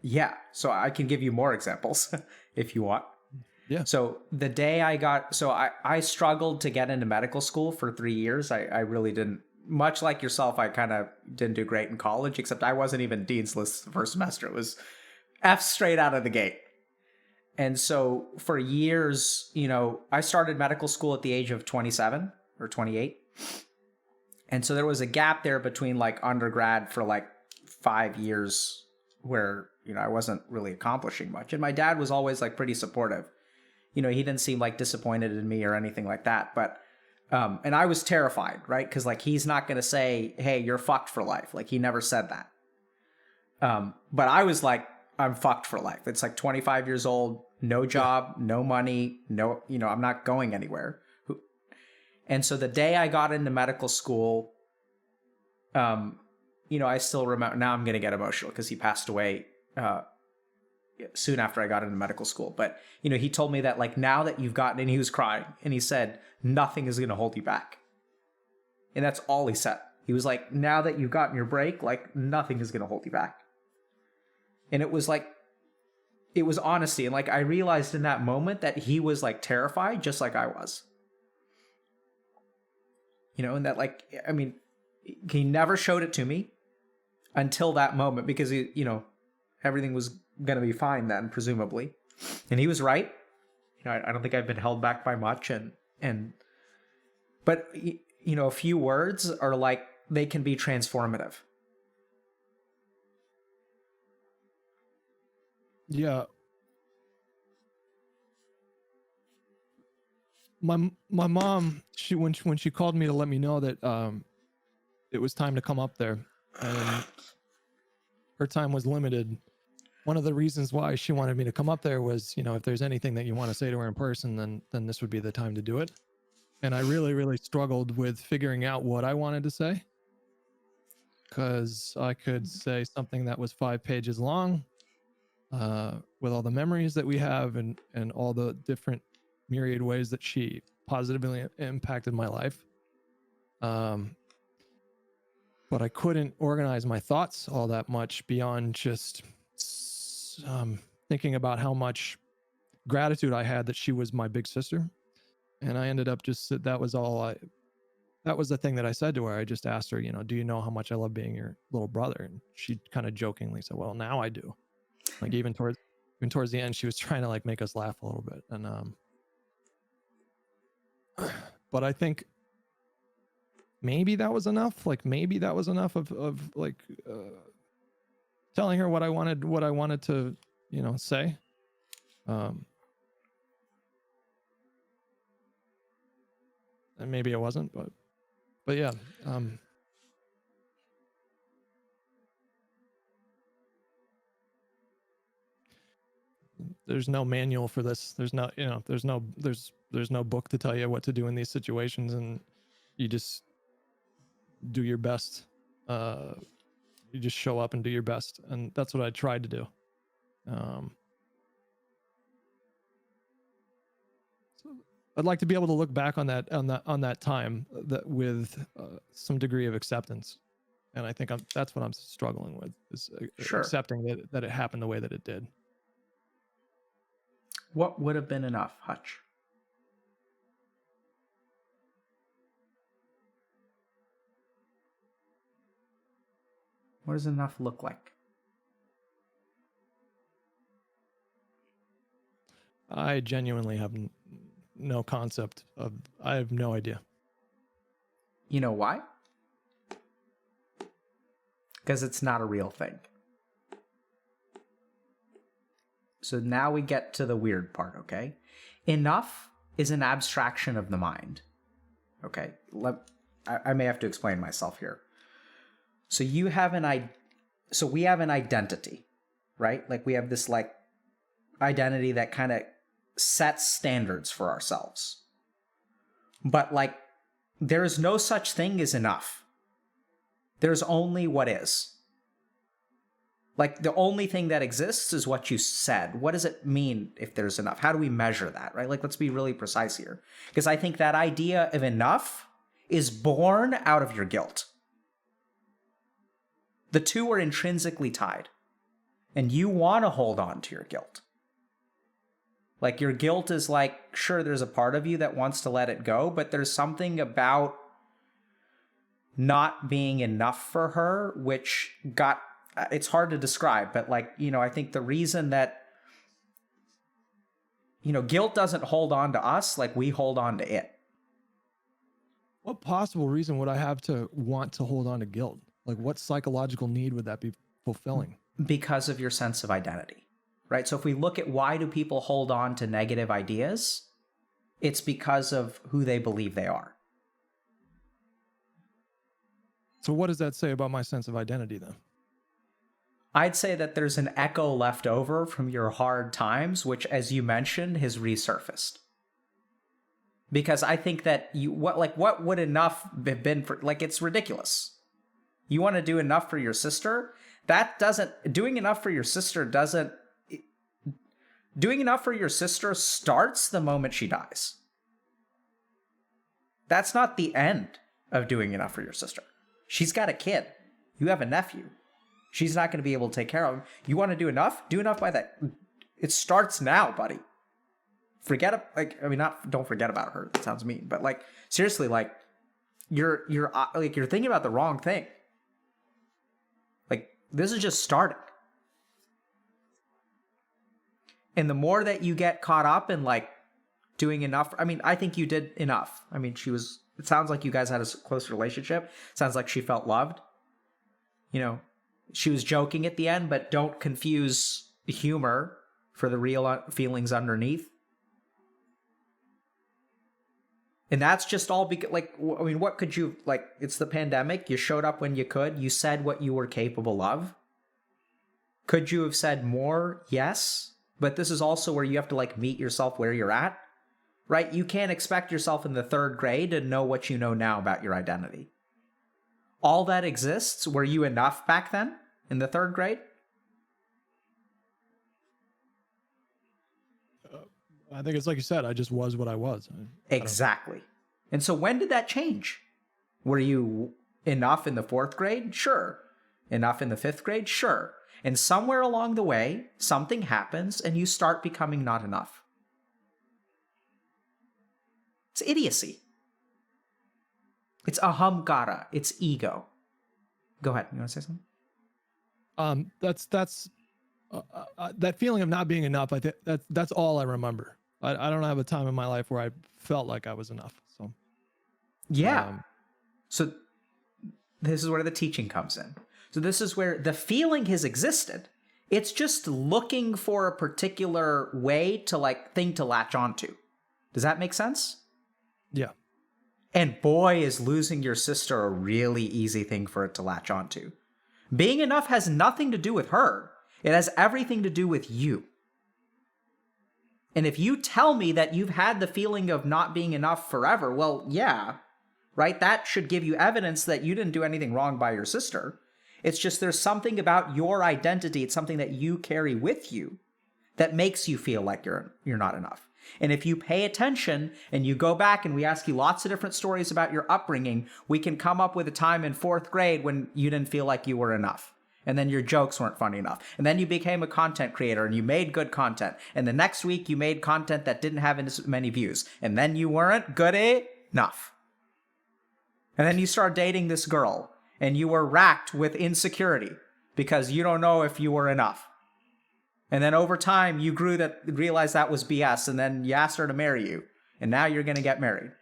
Yeah. So I can give you more examples if you want. Yeah. So the day I struggled to get into medical school for 3 years. I really didn't, much like yourself, I kind of didn't do great in college, except I wasn't even Dean's List the first semester. It was F straight out of the gate. And so for years, I started medical school at the age of 27 or 28. And so there was a gap there between like undergrad for like 5 years where, I wasn't really accomplishing much. And my dad was always like pretty supportive. He didn't seem like disappointed in me or anything like that. But, and I was terrified, right? Because like, he's not going to say, hey, you're fucked for life. Like he never said that. But I was like, I'm fucked for life. It's like 25 years old, no job, no money, no, I'm not going anywhere. And so the day I got into medical school, I still remember, now I'm going to get emotional because he passed away soon after I got into medical school. But, he told me that like, now that you've gotten, and he was crying and he said, nothing is going to hold you back. And that's all he said. He was like, now that you've gotten your break, like nothing is going to hold you back. And it was like, it was honesty. And like, I realized in that moment that he was like terrified, just like I was. And that like, I mean, he never showed it to me until that moment because he, everything was going to be fine then, presumably. And he was right. I don't think I've been held back by much. But a few words are like, they can be transformative. Yeah. My mom, when she called me to let me know that it was time to come up there and her time was limited. One of the reasons why she wanted me to come up there was, if there's anything that you want to say to her in person, then this would be the time to do it. And I really, really struggled with figuring out what I wanted to say, because I could say something that was 5 pages long, with all the memories that we have and all the different myriad ways that she positively impacted my life. But I couldn't organize my thoughts all that much beyond just thinking about how much gratitude I had that she was my big sister. And I ended up that was the thing that I said to her. I just asked her, do you know how much I love being your little brother? And she kind of jokingly said, well, now I do. Like even towards the end, she was trying to like make us laugh a little bit. And, but I think maybe that was enough. Like maybe that was enough of like telling her what I wanted to, you know, say. And maybe it wasn't, but yeah. There's no manual for this. There's no, you know, there's no book to tell you what to do in these situations, and you just do your best. You just show up and do your best, and that's what I tried to do. So I'd like to be able to look back on that time that with some degree of acceptance, and I think that's what I'm struggling with, is accepting that it happened the way that it did. What would have been enough, Hutch? What does enough look like? I genuinely have no concept of, I have no idea. You know why? Because it's not a real thing. So now we get to the weird part, okay? Enough is an abstraction of the mind. Okay, I may have to explain myself here. So we have an identity, right? Like we have this like identity that kind of sets standards for ourselves. But like there is no such thing as enough. There's only what is. Like the only thing that exists is what you said. What does it mean if there's enough? How do we measure that, right? Like let's be really precise here. Because I think that idea of enough is born out of your guilt. The two are intrinsically tied. And you want to hold on to your guilt. Like your guilt is like, sure, there's a part of you that wants to let it go, but there's something about not being enough for her, which got, it's hard to describe, but like, you know, I think the reason that, you know, guilt doesn't hold on to us like we hold on to it. What possible reason would I have to want to hold on to guilt? Like what psychological need would that be fulfilling? Because of your sense of identity, right? So if we look at why do people hold on to negative ideas, it's because of who they believe they are. So what does that say about my sense of identity then? I'd say that there's an echo left over from your hard times, which, as you mentioned, has resurfaced. Because I think that what would enough have been for, like, it's ridiculous. You want to do enough for your sister? Doing enough for your sister starts the moment she dies. That's not the end of doing enough for your sister. She's got a kid. You have a nephew. She's not going to be able to take care of him. You want to do enough? Do enough by that. It starts now, buddy. Don't forget about her. That sounds mean, but like seriously, like you're thinking about the wrong thing. Like this is just starting. And the more that you get caught up in like doing enough, I mean, I think you did enough. I mean, it sounds like you guys had a close relationship. Sounds like she felt loved. You know, she was joking at the end, but don't confuse humor for the real feelings underneath. And that's just all because, like, I mean, what could you, like, it's the pandemic. You showed up when you could. You said what you were capable of. Could you have said more? Yes. But this is also where you have to, like, meet yourself where you're at, right? You can't expect yourself in the 3rd grade to know what you know now about your identity. All that exists, were you enough back then in the 3rd grade? I think it's like you said, I just was what I was. Exactly. And so when did that change? Were you enough in the 4th grade? Sure. Enough in the 5th grade? Sure. And somewhere along the way, something happens and you start becoming not enough. It's idiocy. It's ahamkara. It's ego. Go ahead. You want to say something? That's that feeling of not being enough. I think that's all I remember. I don't have a time in my life where I felt like I was enough. So yeah. So this is where the teaching comes in. So this is where the feeling has existed. It's just looking for a particular way to thing to latch onto. Does that make sense? Yeah. And boy, is losing your sister a really easy thing for it to latch onto. Being enough has nothing to do with her. It has everything to do with you. And if you tell me that you've had the feeling of not being enough forever, well, yeah, right? That should give you evidence that you didn't do anything wrong by your sister. It's just there's something about your identity, it's something that you carry with you that makes you feel like you're not enough. And if you pay attention and you go back and we ask you lots of different stories about your upbringing, we can come up with a time in 4th grade when you didn't feel like you were enough. And then your jokes weren't funny enough. And then you became a content creator and you made good content. And the next week you made content that didn't have as many views. And then you weren't good enough. And then you start dating this girl and you were racked with insecurity because you don't know if you were enough. And then over time, you realized that was BS, and then you asked her to marry you, and now you're going to get married.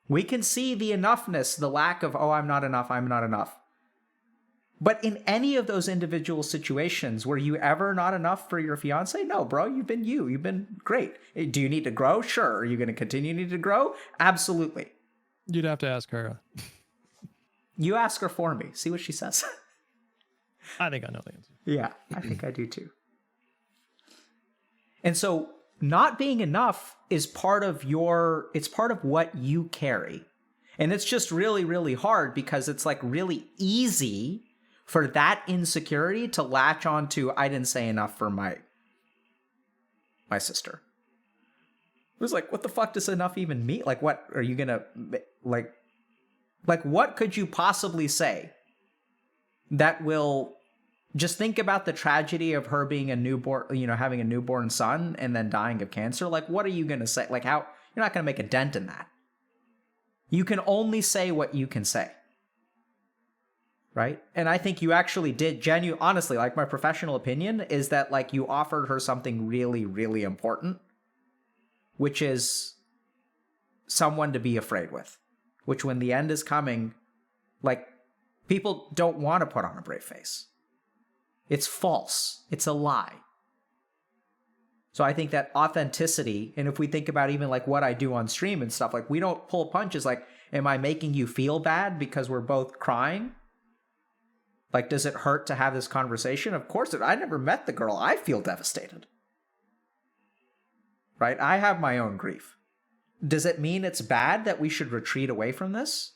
We can see the enoughness, the lack of, oh, I'm not enough. But in any of those individual situations, were you ever not enough for your fiance? No, bro, you've been you. You've been great. Do you need to grow? Sure. Are you going to continue to need to grow? Absolutely. You'd have to ask her. You ask her for me. See what she says. I think I know the answer. Yeah, I think I do too. And so not being enough is part of what you carry. And it's just really, really hard because it's really easy for that insecurity to latch onto, I didn't say enough for my sister. It was what the fuck does enough even mean? What are you gonna, what could you possibly say that will, just think about the tragedy of her being a newborn, having a newborn son and then dying of cancer. What are you going to say? How, you're not going to make a dent in that. You can only say what you can say. Right? And I think you actually did honestly, my professional opinion is that you offered her something really, really important, which is someone to be afraid with, which when the end is coming, people don't want to put on a brave face. It's false. It's a lie. So I think that authenticity, and if we think about even what I do on stream and stuff, we don't pull punches. Am I making you feel bad because we're both crying? Does it hurt to have this conversation? Of course I never met the girl. I feel devastated. Right? I have my own grief. Does it mean it's bad that we should retreat away from this?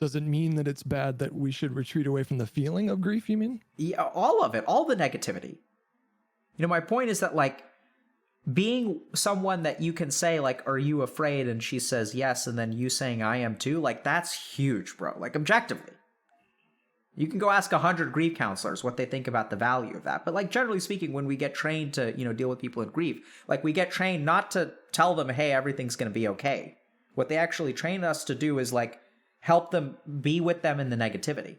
Does it mean that it's bad that we should retreat away from the feeling of grief, you mean? Yeah, all of it, all the negativity. My point is that being someone that you can say are you afraid? And she says yes, and then you saying I am too, that's huge, bro. Objectively. You can go ask 100 grief counselors what they think about the value of that. But generally speaking, when we get trained to, deal with people in grief, we get trained not to tell them, hey, everything's going to be okay. What they actually train us to do is help them, be with them in the negativity.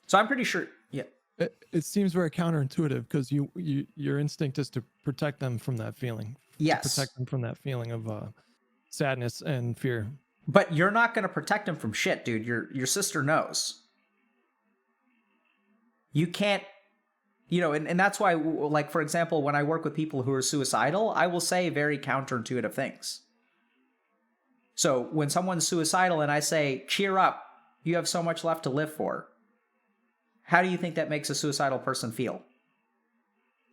So I'm pretty sure, yeah. It seems very counterintuitive because your instinct is to protect them from that feeling. Yes. To protect them from that feeling of sadness and fear. But you're not going to protect them from shit, dude. Your sister knows. You can't, and that's why, for example, when I work with people who are suicidal, I will say very counterintuitive things. So when someone's suicidal and I say, cheer up, you have so much left to live for, how do you think that makes a suicidal person feel?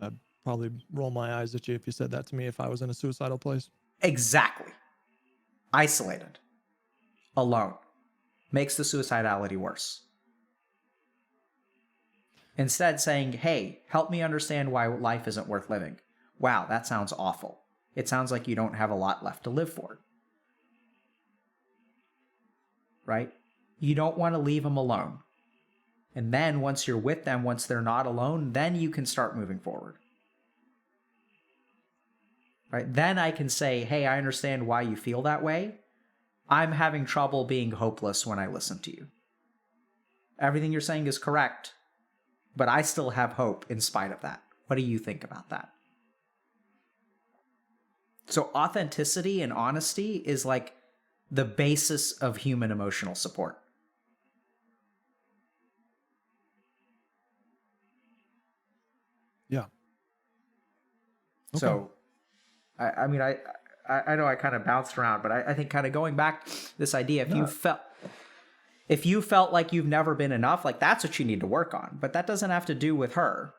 I'd probably roll my eyes at you if you said that to me if I was in a suicidal place. Exactly. Isolated. Alone. Makes the suicidality worse. Instead saying, hey, help me understand why life isn't worth living. Wow, that sounds awful. It sounds like you don't have a lot left to live for. Right? You don't want to leave them alone. And then once you're with them, once they're not alone, then you can start moving forward. Right? Then I can say, hey, I understand why you feel that way. I'm having trouble being hopeless when I listen to you. Everything you're saying is correct, but I still have hope in spite of that. What do you think about that? So authenticity and honesty is like the basis of human emotional support. Yeah. Okay. So, I mean, I know I kind of bounced around, but I think kind of going back this idea, if you felt like you've never been enough, like that's what you need to work on. But that doesn't have to do with her,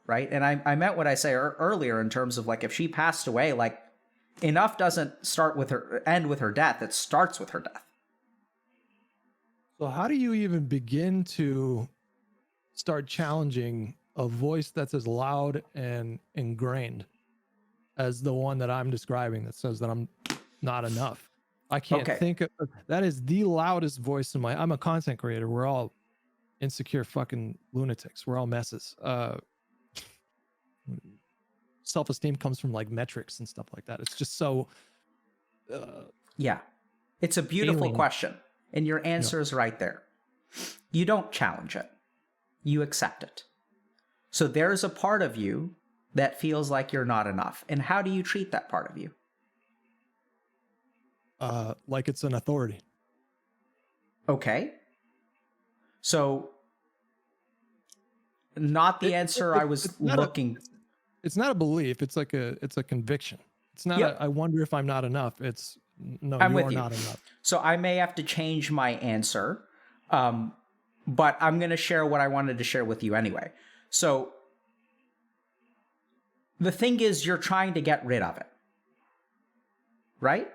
right? And I meant what I say earlier in terms of like if she passed away, like enough doesn't end with her death. It starts with her death. So how do you even begin to start challenging a voice that's as loud and ingrained as the one that I'm describing that says that I'm not enough? I can't think of that. Is the loudest voice in my, I'm a content creator. We're all insecure fucking lunatics. We're all messes. Self-esteem comes from like metrics and stuff like that. It's just so yeah, it's a beautiful question, and your answer is right there. You don't challenge it, you accept it. So there's a part of you that feels like you're not enough, and how do you treat that part of you? Like it's an authority. Okay, so not the answer I was looking. It's not a belief. It's like it's a conviction. It's not. I wonder if I'm not enough. It's no. I'm with you you. Are not enough. So I may have to change my answer, but I'm going to share what I wanted to share with you anyway. So the thing is, you're trying to get rid of it, right?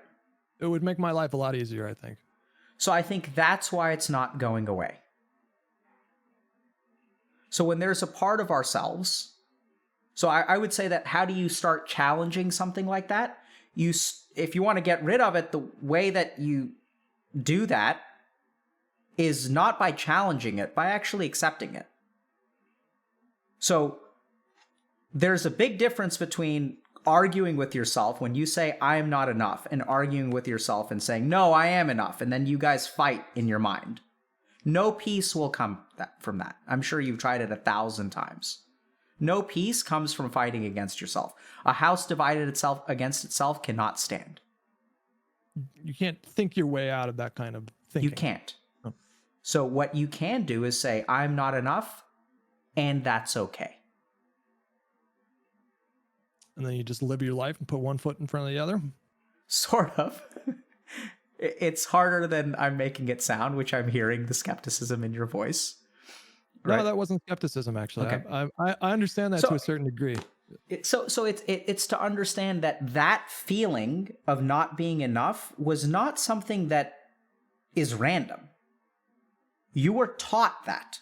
It would make my life a lot easier, I think. So I think that's why it's not going away. So when there's a part of ourselves, so I would say that how do you start challenging something like that? If you want to get rid of it, the way that you do that is not by challenging it, by actually accepting it. So there's a big difference between arguing with yourself when you say, I am not enough, and arguing with yourself and saying, no, I am enough. And then you guys fight in your mind. No peace will come from that. I'm sure you've tried it 1,000 times. No peace comes from fighting against yourself. A house divided against itself cannot stand. You can't think your way out of that kind of thinking. You can't. Oh. So what you can do is say, I'm not enough, and that's okay. And then you just live your life and put one foot in front of the other? Sort of. It's harder than I'm making it sound, which I'm hearing the skepticism in your voice. Right? No, that wasn't skepticism, actually. Okay. I understand that to a certain degree. So it's to understand that feeling of not being enough was not something that is random. You were taught that,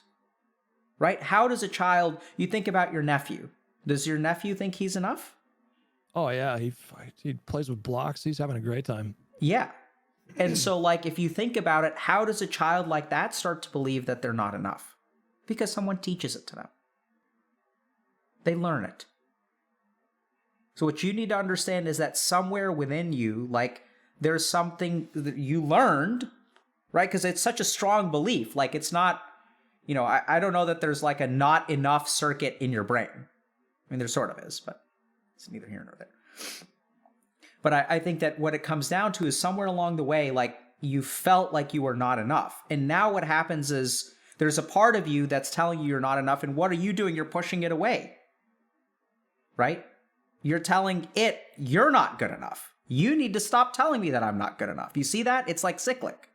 right? How does a child, you think about your nephew. Does your nephew think he's enough? Oh, yeah. He plays with blocks. He's having a great time. Yeah. And so, like, if you think about it, how does a child like that start to believe that they're not enough? Because someone teaches it to them. They learn it. So what you need to understand is that somewhere within you, like, there's something that you learned, right? Because it's such a strong belief. Like, it's not, I don't know that there's like a not enough circuit in your brain. I mean, there sort of is, but it's neither here nor there. But I think that what it comes down to is somewhere along the way, like, you felt like you were not enough. And now what happens is there's a part of you that's telling you you're not enough. And what are you doing? You're pushing it away, right? You're telling it you're not good enough. You need to stop telling me that I'm not good enough. You see that? It's like cyclic.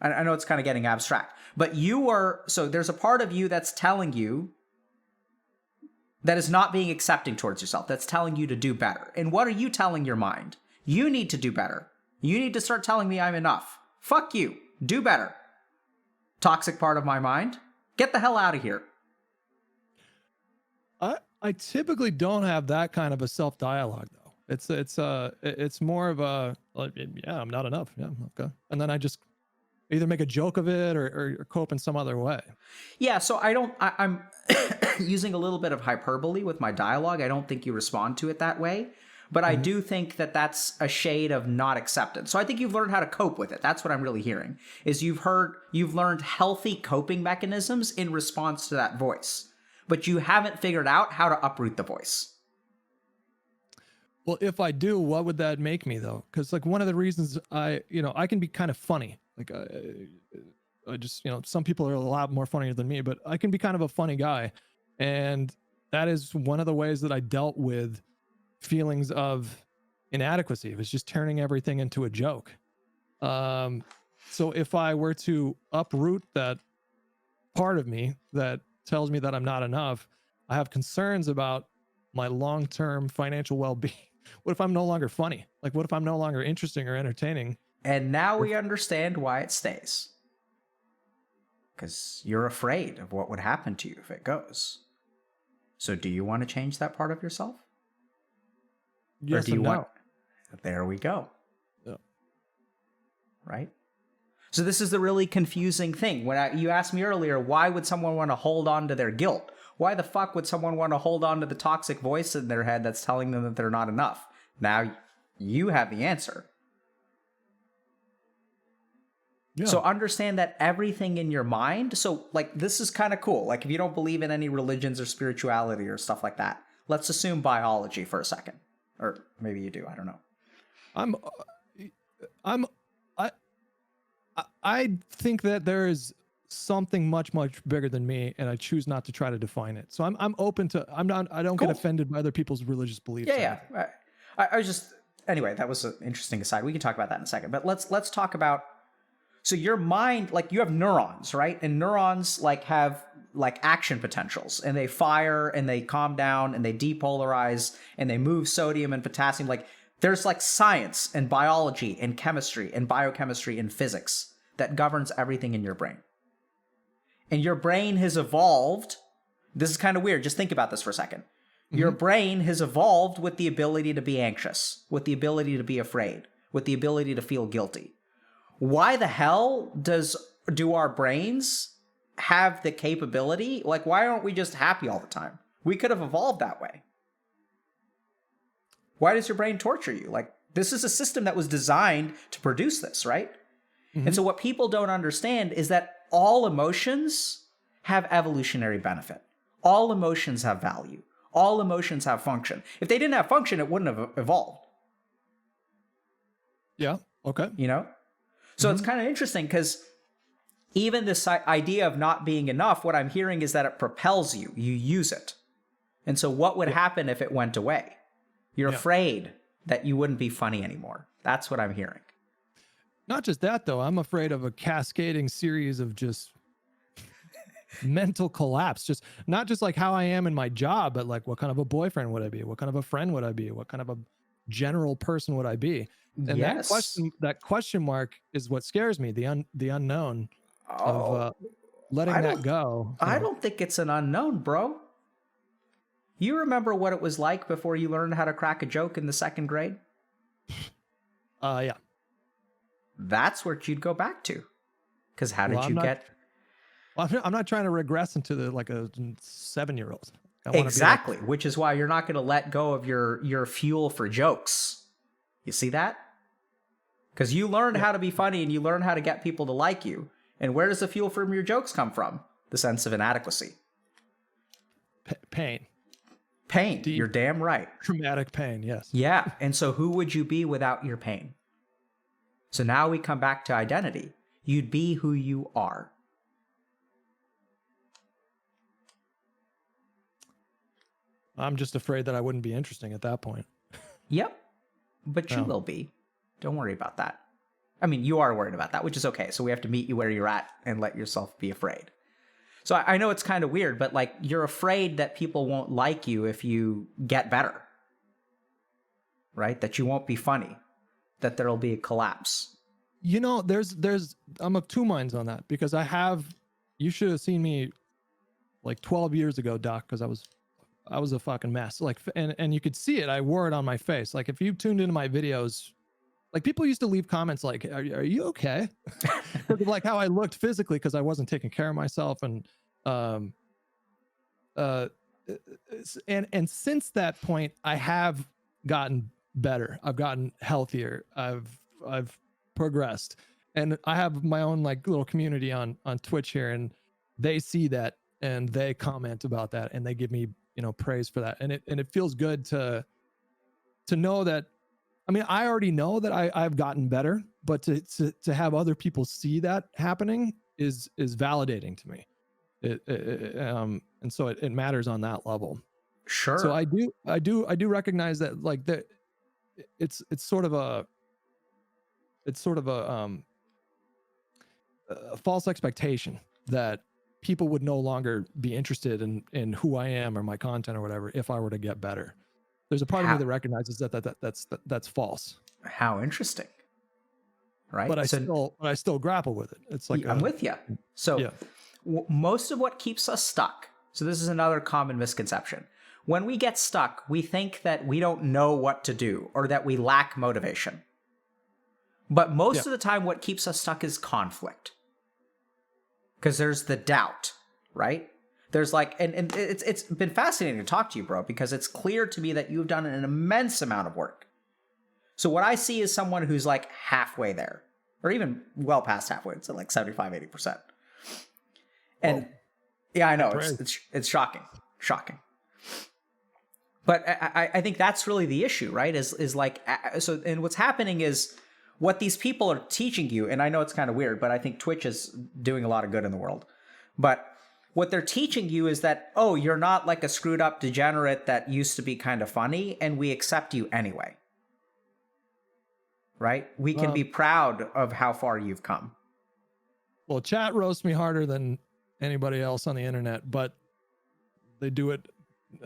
I know it's kind of getting abstract, but so there's a part of you that's telling you that is not being accepting towards yourself. That's telling you to do better. And what are you telling your mind? You need to do better. You need to start telling me I'm enough. Fuck you. Do better. Toxic part of my mind. Get the hell out of here. I typically don't have that kind of a self-dialogue, though. It's more of a, yeah, I'm not enough. Yeah, okay. And then I just either make a joke of it or cope in some other way. Yeah, so I'm using a little bit of hyperbole with my dialogue. I don't think you respond to it that way. But I do think that that's a shade of not acceptance. So I think you've learned how to cope with it. That's what I'm really hearing, is you've learned healthy coping mechanisms in response to that voice. but you haven't figured out how to uproot the voice. Well, if I do, what would that make me though? Because like one of the reasons I can be kind of funny. Like I just, some people are a lot more funnier than me, but I can be kind of a funny guy. And that is one of the ways that I dealt with feelings of inadequacy. It was just turning everything into a joke. So if I were to uproot that part of me that tells me that I'm not enough, I have concerns about my long-term financial well-being. What if I'm no longer funny? Like, what if I'm no longer interesting or entertaining? And now we understand why it stays. Because you're afraid of what would happen to you if it goes. So do you want to change that part of yourself? Yes, or do you and want... There we go. Yeah. Right? So this is the really confusing thing. When you asked me earlier, why would someone want to hold on to their guilt? Why the fuck would someone want to hold on to the toxic voice in their head that's telling them that they're not enough? Now you have the answer. Yeah. So understand that everything in your mind, so like this is kind of cool. Like if you don't believe in any religions or spirituality or stuff like that, let's assume biology for a second. Or maybe you do, I don't know. I think that there is something much, much bigger than me, and I choose not to try to define it. So I'm open to, I don't cool. get offended by other people's religious beliefs. Yeah. I was just, anyway, that was an interesting aside. We can talk about that in a second, but let's talk about, so your mind, like you have neurons, right? And neurons like have like action potentials, and they fire and they calm down and they depolarize and they move sodium and potassium. Like there's like science and biology and chemistry and biochemistry and physics that governs everything in your brain. And your brain has evolved. This is kind of weird. Just think about this for a second. Mm-hmm. Your brain has evolved with the ability to be anxious, with the ability to be afraid, with the ability to feel guilty. Why the hell do our brains have the capability? Like, why aren't we just happy all the time? We could have evolved that way. Why does your brain torture you? Like, this is a system that was designed to produce this, right? Mm-hmm. And so what people don't understand is that all emotions have evolutionary benefit. All emotions have value. All emotions have function. If they didn't have function, it wouldn't have evolved. Yeah, okay. You know? So it's kind of interesting because even this idea of not being enough, what I'm hearing is that it propels you. You use it. And so what would happen if it went away? You're afraid that you wouldn't be funny anymore. That's what I'm hearing. Not just that, though. I'm afraid of a cascading series of just mental collapse. Just not just like how I am in my job, but like what kind of a boyfriend would I be? What kind of a friend would I be? What kind of a general person would I be? And that question mark is what scares me. The unknown of letting that go. I don't think it's an unknown, bro. You remember what it was like before you learned how to crack a joke in the 2nd grade? Yeah. That's where you'd go back to. Because how did you get... Well, I'm not trying to regress into like a 7-year-old. Exactly, which is why you're not going to let go of your fuel for jokes. You see that? Because you learned how to be funny and you learned how to get people to like you. And where does the fuel from your jokes come from? The sense of inadequacy. Pain. Pain. You're damn right. Traumatic pain, yes. Yeah. And so who would you be without your pain? So now we come back to identity. You'd be who you are. I'm just afraid that I wouldn't be interesting at that point. Yep. But you will be. Don't worry about that. I mean, you are worried about that, which is okay. So we have to meet you where you're at and let yourself be afraid. So I know it's kind of weird, but like you're afraid that people won't like you if you get better. Right? That you won't be funny. That there'll be a collapse. You know, I'm of two minds on that because you should have seen me like 12 years ago, Doc, because I was a fucking mess. Like, and you could see it. I wore it on my face. Like if you tuned into my videos, like people used to leave comments like, are you okay? Like how I looked physically because I wasn't taking care of myself. And since that point, I have gotten better. I've gotten healthier. I've progressed, and I have my own like little community on Twitch here, and they see that, and they comment about that and they give me, praise for that. And it feels good to know that, I mean, I already know that I've gotten better, but to have other people see that happening is validating to me. And so it matters on that level. Sure. So I do recognize that, like, that it's sort of a false expectation that people would no longer be interested in who I am or my content or whatever if I were to get better. There's a part of me that recognizes that's false. How interesting, right? But I still grapple with it. It's like I'm with you. So yeah. Most of what keeps us stuck. So this is another common misconception. When we get stuck, we think that we don't know what to do or that we lack motivation. But most of the time, what keeps us stuck is conflict. Because there's the doubt, right? There's like, and it's been fascinating to talk to you, bro, because it's clear to me that you've done an immense amount of work. So what I see is someone who's like halfway there, or even well past halfway. It's like 75, 80%. And yeah, I know, it's shocking. But I think that's really the issue, right? Is like, so, and what's happening is, what these people are teaching you, and I know it's kind of weird, but I think Twitch is doing a lot of good in the world. But what they're teaching you is that, oh, you're not like a screwed up degenerate that used to be kind of funny, and we accept you anyway. Right? We can be proud of how far you've come. Well, chat roasts me harder than anybody else on the internet, but they do it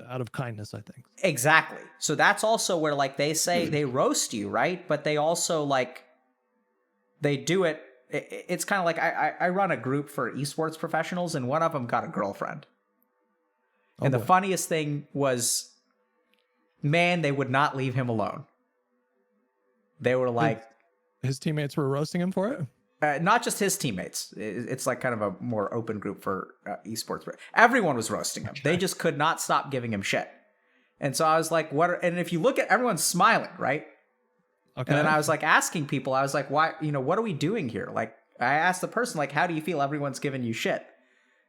out of kindness, I think. Exactly. So that's also where, like, they say they roast you, right? But they also, like, they do it. It's kind of like I run a group for esports professionals, and one of them got a girlfriend. And the funniest thing was, man, they would not leave him alone. They were like... His teammates were roasting him for it? Not just his teammates. It's like kind of a more open group for esports. Everyone was roasting him. They just could not stop giving him shit. And so I was like, what? And if you look at, everyone's smiling, right? Okay. And then I was like asking people, I was like, why, what are we doing here? Like, I asked the person, like, how do you feel? Everyone's giving you shit.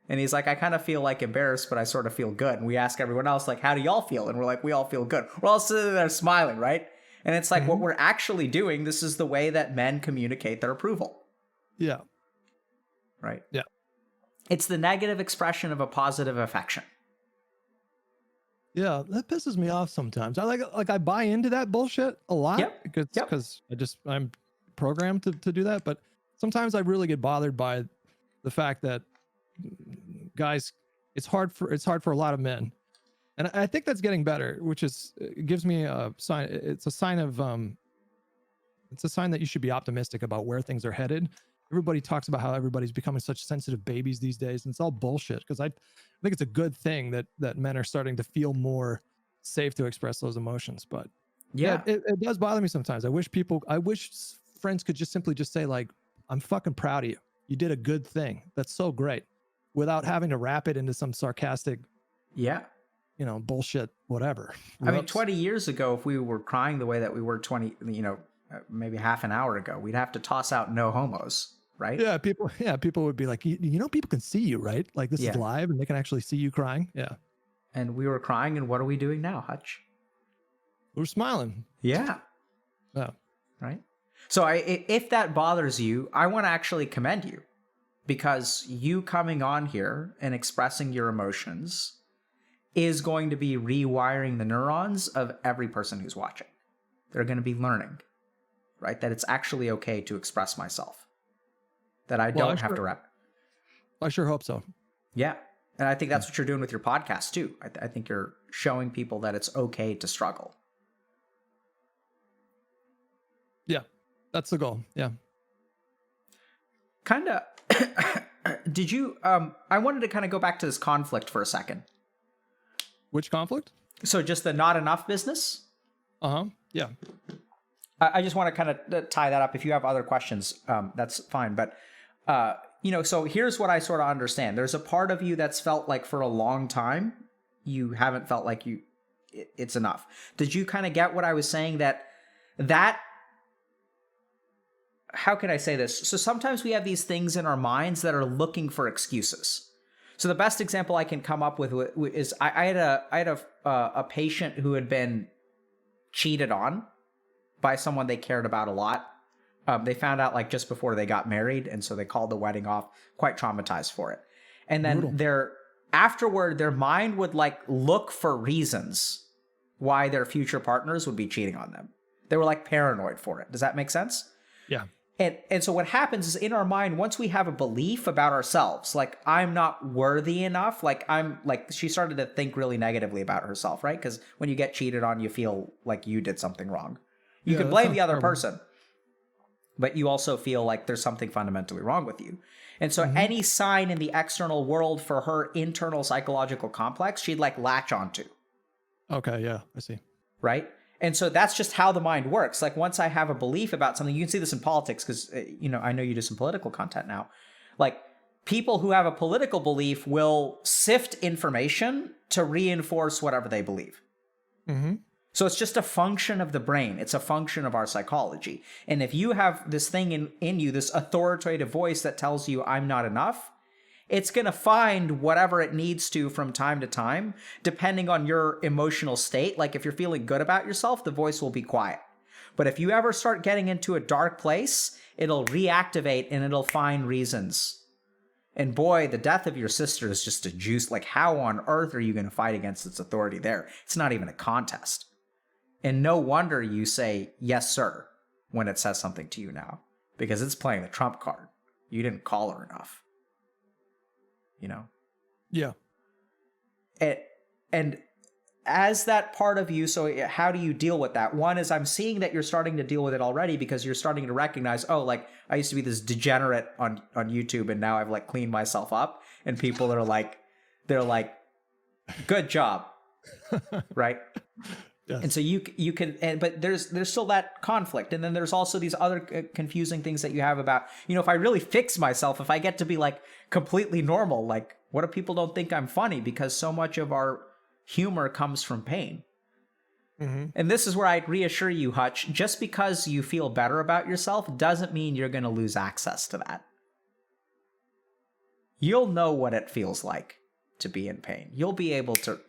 And he's like, I kind of feel like embarrassed, but I sort of feel good. And we ask everyone else, like, how do y'all feel? And we're like, we all feel good. We're all sitting there smiling, right? And it's like, what we're actually doing, this is the way that men communicate their approval. Yeah. Right? Yeah. It's the negative expression of a positive affection. Yeah, that pisses me off sometimes. I buy into that bullshit a lot because I'm programmed to do that. But sometimes I really get bothered by the fact that, guys, it's hard for a lot of men, and I think that's getting better, which gives me a sign. It's a sign that you should be optimistic about where things are headed. Everybody talks about how everybody's becoming such sensitive babies these days, and it's all bullshit, because I think it's a good thing that men are starting to feel more safe to express those emotions. But yeah, it does bother me sometimes. I wish friends could just simply say, like, I'm fucking proud of you. You did a good thing. That's so great, without having to wrap it into some sarcastic, bullshit, whatever. I mean, 20 years ago, if we were crying the way that we were maybe half an hour ago, we'd have to toss out no homos. Right? Yeah, people would be like, people can see you, right? Like, this is live and they can actually see you crying. Yeah. And we were crying, and what are we doing now, Hutch? We're smiling. Yeah. Yeah. Right? So if that bothers you, I want to actually commend you, because you coming on here and expressing your emotions is going to be rewiring the neurons of every person who's watching. They're going to be learning, right? That it's actually okay to express myself. That I don't have to rap. I sure hope so. Yeah. And I think that's what you're doing with your podcast too. I think you're showing people that it's okay to struggle. Yeah. That's the goal. Yeah. Kind of, did you, I wanted to kind of go back to this conflict for a second. Which conflict? So just the not enough business? Uh-huh. Yeah. I just want to kind of tie that up. If you have other questions, that's fine. But, so here's what I sort of understand. There's a part of you that's felt like for a long time, you haven't felt like it's enough. Did you kind of get what I was saying? That, how can I say this? So sometimes we have these things in our minds that are looking for excuses. So the best example I can come up with is I had a patient who had been cheated on by someone they cared about a lot. They found out like just before they got married, and so they called the wedding off, quite traumatized for it. And then afterward, their mind would like look for reasons why their future partners would be cheating on them. They were like paranoid for it. Does that make sense? Yeah. And so what happens is in our mind, once we have a belief about ourselves, like I'm not worthy enough, she started to think really negatively about herself, right? Because when you get cheated on, you feel like you did something wrong. You can blame the other person, but you also feel like there's something fundamentally wrong with you. And so any sign in the external world for her internal psychological complex, she'd like latch onto. Okay, yeah, I see. Right? And so that's just how the mind works. Like once I have a belief about something, you can see this in politics because, I know you do some political content now. Like people who have a political belief will sift information to reinforce whatever they believe. Mm-hmm. So it's just a function of the brain. It's a function of our psychology. And if you have this thing in you, this authoritative voice that tells you I'm not enough, it's going to find whatever it needs to from time to time, depending on your emotional state. Like if you're feeling good about yourself, the voice will be quiet. But if you ever start getting into a dark place, it'll reactivate and it'll find reasons. And boy, the death of your sister is just a juice. Like how on earth are you going to fight against its authority there? It's not even a contest. And no wonder you say, yes, sir, when it says something to you now, because it's playing the trump card. You didn't call her enough. Yeah. And as that part of you, so how do you deal with that? One is I'm seeing that you're starting to deal with it already because you're starting to recognize, oh, like I used to be this degenerate on YouTube and now I've like cleaned myself up, and people are like, they're like, good job. Right. Yes. And so you can, but there's still that conflict. And then there's also these other confusing things that you have about, if I really fix myself, if I get to be like completely normal, like what if people don't think I'm funny? Because so much of our humor comes from pain. Mm-hmm. And this is where I'd reassure you, Hutch, just because you feel better about yourself doesn't mean you're going to lose access to that. You'll know what it feels like to be in pain. You'll be able to,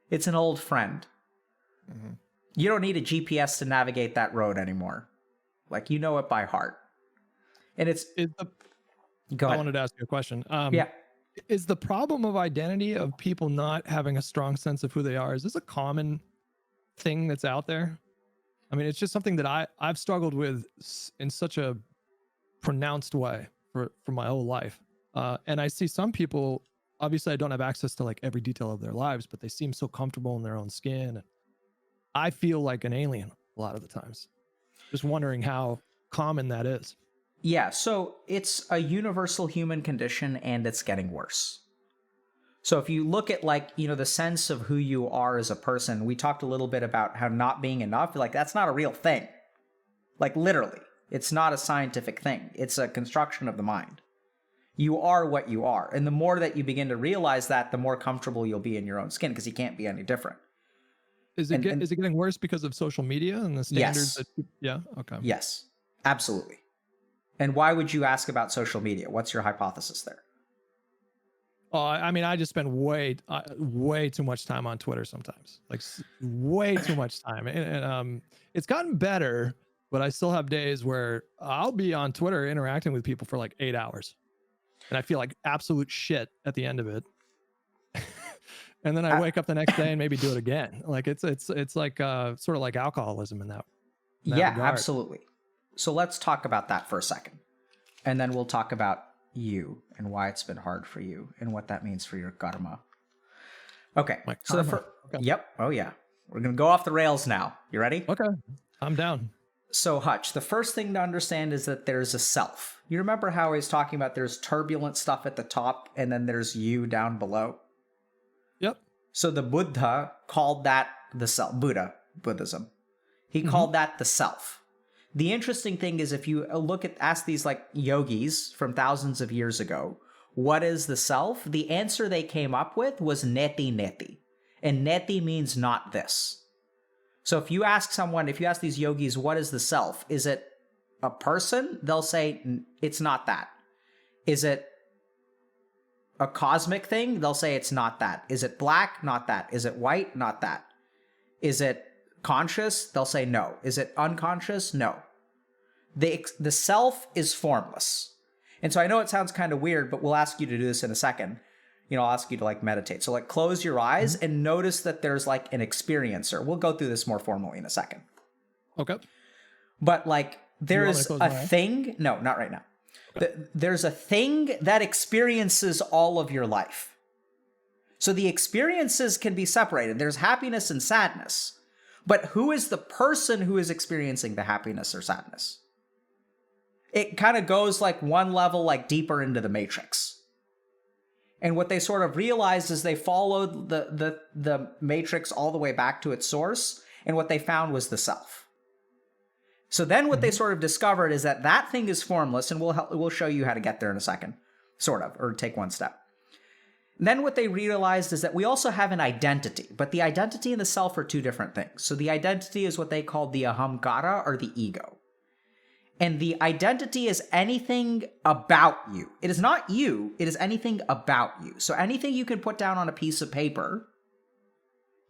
it's an old friend. Mm-hmm. You don't need a GPS to navigate that road anymore. Like, you know it by heart. And Go ahead. I wanted to ask you a question. Yeah. Is the problem of identity of people not having a strong sense of who they are, is this a common thing that's out there? I mean, it's just something that I've struggled with in such a pronounced way for my whole life. And I see some people, obviously I don't have access to like every detail of their lives, but they seem so comfortable in their own skin. I feel like an alien a lot of the times. Just wondering how common that is. Yeah, so it's a universal human condition and it's getting worse. So if you look at like, the sense of who you are as a person, we talked a little bit about how not being enough, like that's not a real thing. Like literally, it's not a scientific thing. It's a construction of the mind. You are what you are. And the more that you begin to realize that, the more comfortable you'll be in your own skin because you can't be any different. Is it getting worse because of social media and the standards? Yes. Yeah. Okay. Yes, absolutely. And why would you ask about social media? What's your hypothesis there? Oh, I mean, I just spend way too much time on Twitter sometimes, like way too much time. And it's gotten better, but I still have days where I'll be on Twitter interacting with people for like 8 hours, and I feel like absolute shit at the end of it. And then I wake up the next day and maybe do it again. Like it's like sort of like alcoholism in that yeah, regard. Absolutely. So let's talk about that for a second. And then we'll talk about you and why it's been hard for you and what that means for your karma. Okay. So okay. Yep. Oh yeah. We're going to go off the rails now. You ready? Okay. I'm down. So Hutch, the first thing to understand is that there's a self. You remember how he's talking about there's turbulent stuff at the top and then there's you down below? Yep. So the Buddha called that the self. Buddhism. He called that the self. The interesting thing is if you ask these like yogis from thousands of years ago, what is the self? The answer they came up with was neti neti. And neti means not this. So if you ask these yogis, what is the self? Is it a person? They'll say, it's not that. Is it a cosmic thing, they'll say it's not that. Is it black? Not that. Is it white? Not that. Is it conscious? They'll say no. Is it unconscious? No. The self is formless. And so I know it sounds kind of weird, but we'll ask you to do this in a second. I'll ask you to like meditate. So like close your eyes and notice that there's like an experiencer. We'll go through this more formally in a second. Okay. But like there's a thing. No, not right now. Okay. There's a thing that experiences all of your life. So the experiences can be separated. There's happiness and sadness. But who is the person who is experiencing the happiness or sadness? It kind of goes like one level like deeper into the matrix. And what they sort of realized is they followed the matrix all the way back to its source, and what they found was the self. So then what they sort of discovered is that thing is formless, and we'll show you how to get there in a second, sort of, or take one step. And then what they realized is that we also have an identity, but the identity and the self are two different things. So the identity is what they call the ahamkara, or the ego. And the identity is anything about you. It is not you, it is anything about you. So anything you can put down on a piece of paper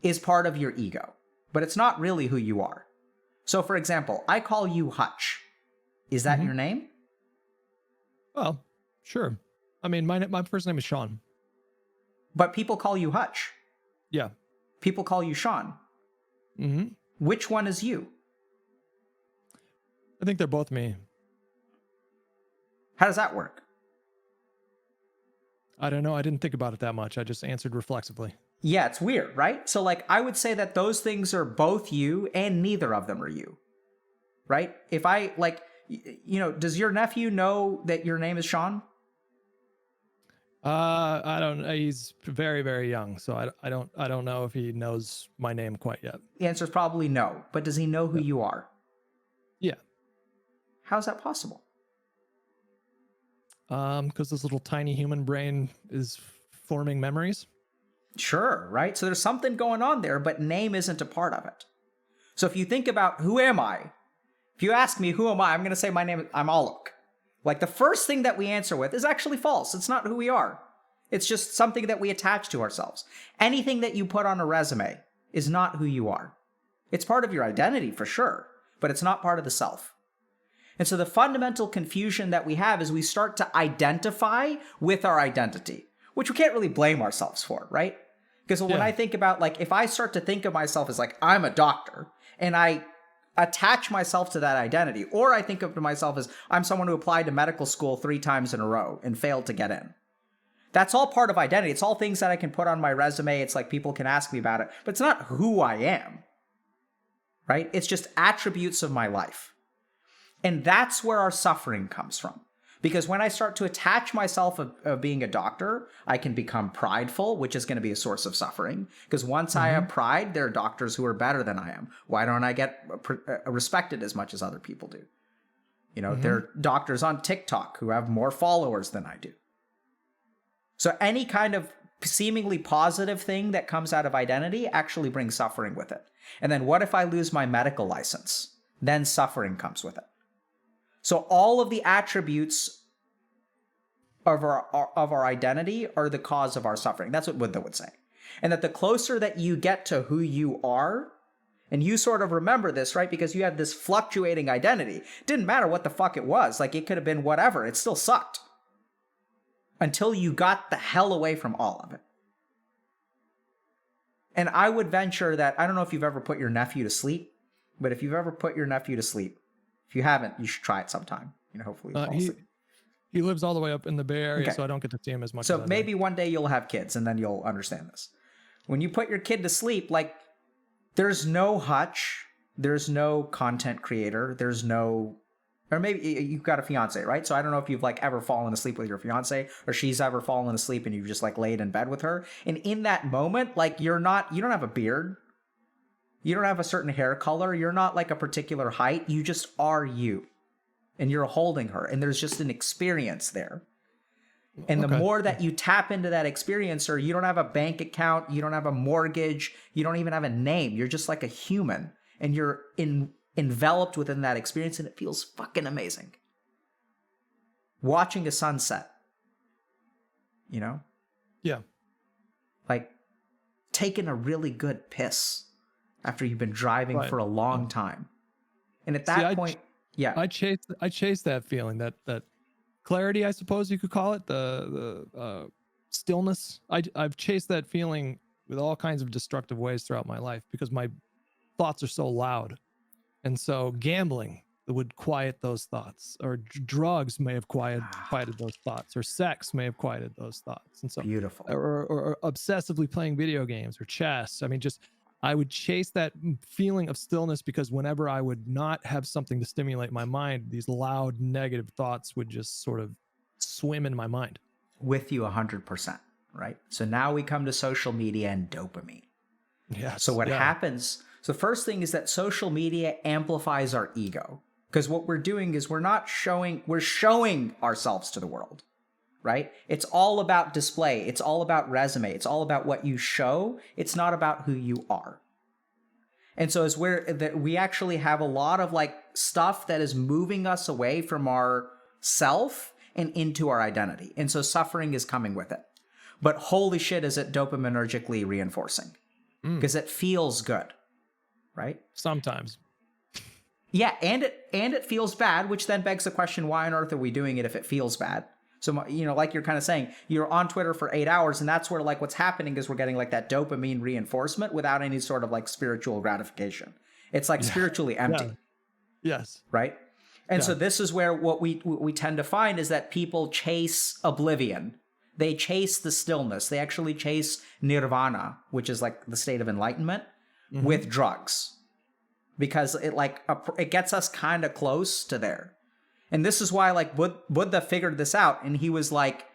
is part of your ego, but it's not really who you are. So for example, I call you Hutch. Is that your name? Well, sure. I mean, my first name is Sean. But people call you Hutch. Yeah. People call you Sean. Which one is you? I think they're both me. How does that work? I don't know. I didn't think about it that much. I just answered reflexively. Yeah, it's weird, right? So like, I would say that those things are both you and neither of them are you, right? If I like, does your nephew know that your name is Sean? I don't know. He's very, very young. So I don't know if he knows my name quite yet. The answer is probably no, but does he know who you are? Yeah. How's that possible? Because this little tiny human brain is forming memories. Sure, right? So there's something going on there, but name isn't a part of it. So if you think about who am I? If you ask me who am I, I'm going to say my name, I'm Alok. Like the first thing that we answer with is actually false. It's not who we are. It's just something that we attach to ourselves. Anything that you put on a resume is not who you are. It's part of your identity for sure, but it's not part of the self. And so the fundamental confusion that we have is we start to identify with our identity, which we can't really blame ourselves for, right? Because when I think about, like, if I start to think of myself as like, I'm a doctor, and I attach myself to that identity, or I think of myself as I'm someone who applied to medical school 3 times in a row and failed to get in. That's all part of identity. It's all things that I can put on my resume. It's like people can ask me about it, but it's not who I am, right? It's just attributes of my life. And that's where our suffering comes from. Because when I start to attach myself of being a doctor, I can become prideful, which is going to be a source of suffering. Because once I have pride, there are doctors who are better than I am. Why don't I get respected as much as other people do? There are doctors on TikTok who have more followers than I do. So any kind of seemingly positive thing that comes out of identity actually brings suffering with it. And then what if I lose my medical license? Then suffering comes with it. So all of the attributes of our identity are the cause of our suffering. That's what Buddha would say. And that the closer that you get to who you are, and you sort of remember this, right? Because you have this fluctuating identity. Didn't matter what the fuck it was. Like, it could have been whatever. It still sucked. Until you got the hell away from all of it. And I would venture that, I don't know if you've ever put your nephew to sleep, but if you've ever put your nephew to sleep, if you haven't, you should try it sometime. Hopefully you'll fall asleep. He lives all the way up in the Bay Area, so I don't get to see him as much. So maybe one day you'll have kids, and then you'll understand this. When you put your kid to sleep, like, there's no Hutch, there's no content creator, there's no, or maybe you've got a fiance, right? So I don't know if you've like ever fallen asleep with your fiance, or she's ever fallen asleep and you've just like laid in bed with her. And in that moment, like, you don't have a beard. You don't have a certain hair color. You're not like a particular height. You just are you. And you're holding her. And there's just an experience there. And the more that you tap into that experience, or you don't have a bank account, you don't have a mortgage, you don't even have a name. You're just like a human. And you're enveloped within that experience. And it feels fucking amazing. Watching a sunset. Yeah. Like taking a really good piss after you've been driving for a long time. And at that point, I chase that feeling, that clarity, I suppose you could call it, the stillness. I've chased that feeling with all kinds of destructive ways throughout my life because my thoughts are so loud. And so gambling would quiet those thoughts, or drugs may have quieted those thoughts, or sex may have quieted those thoughts. And so beautiful. Or obsessively playing video games or chess. I mean, just I would chase that feeling of stillness because whenever I would not have something to stimulate my mind, these loud negative thoughts would just sort of swim in my mind. With you 100%, right? So now we come to social media and dopamine. Yeah. So what happens? So the first thing is that social media amplifies our ego, because what we're doing is we're showing ourselves to the world, right? It's all about display. It's all about resume. It's all about what you show. It's not about who you are. And so we actually have a lot of like stuff that is moving us away from our self and into our identity. And so suffering is coming with it. But holy shit, is it dopaminergically reinforcing? Because it feels good, right? Sometimes. Yeah, and it feels bad, which then begs the question, why on earth are we doing it if it feels bad? So, you know, like you're kind of saying, you're on Twitter for 8 hours, and that's where like what's happening is we're getting like that dopamine reinforcement without any sort of like spiritual gratification. It's like spiritually empty. Yeah. Yes. Right? And so this is where what we tend to find is that people chase oblivion. They chase the stillness. They actually chase nirvana, which is like the state of enlightenment, with drugs. Because it gets us kind of close to there. And this is why like Buddha figured this out, and he was like,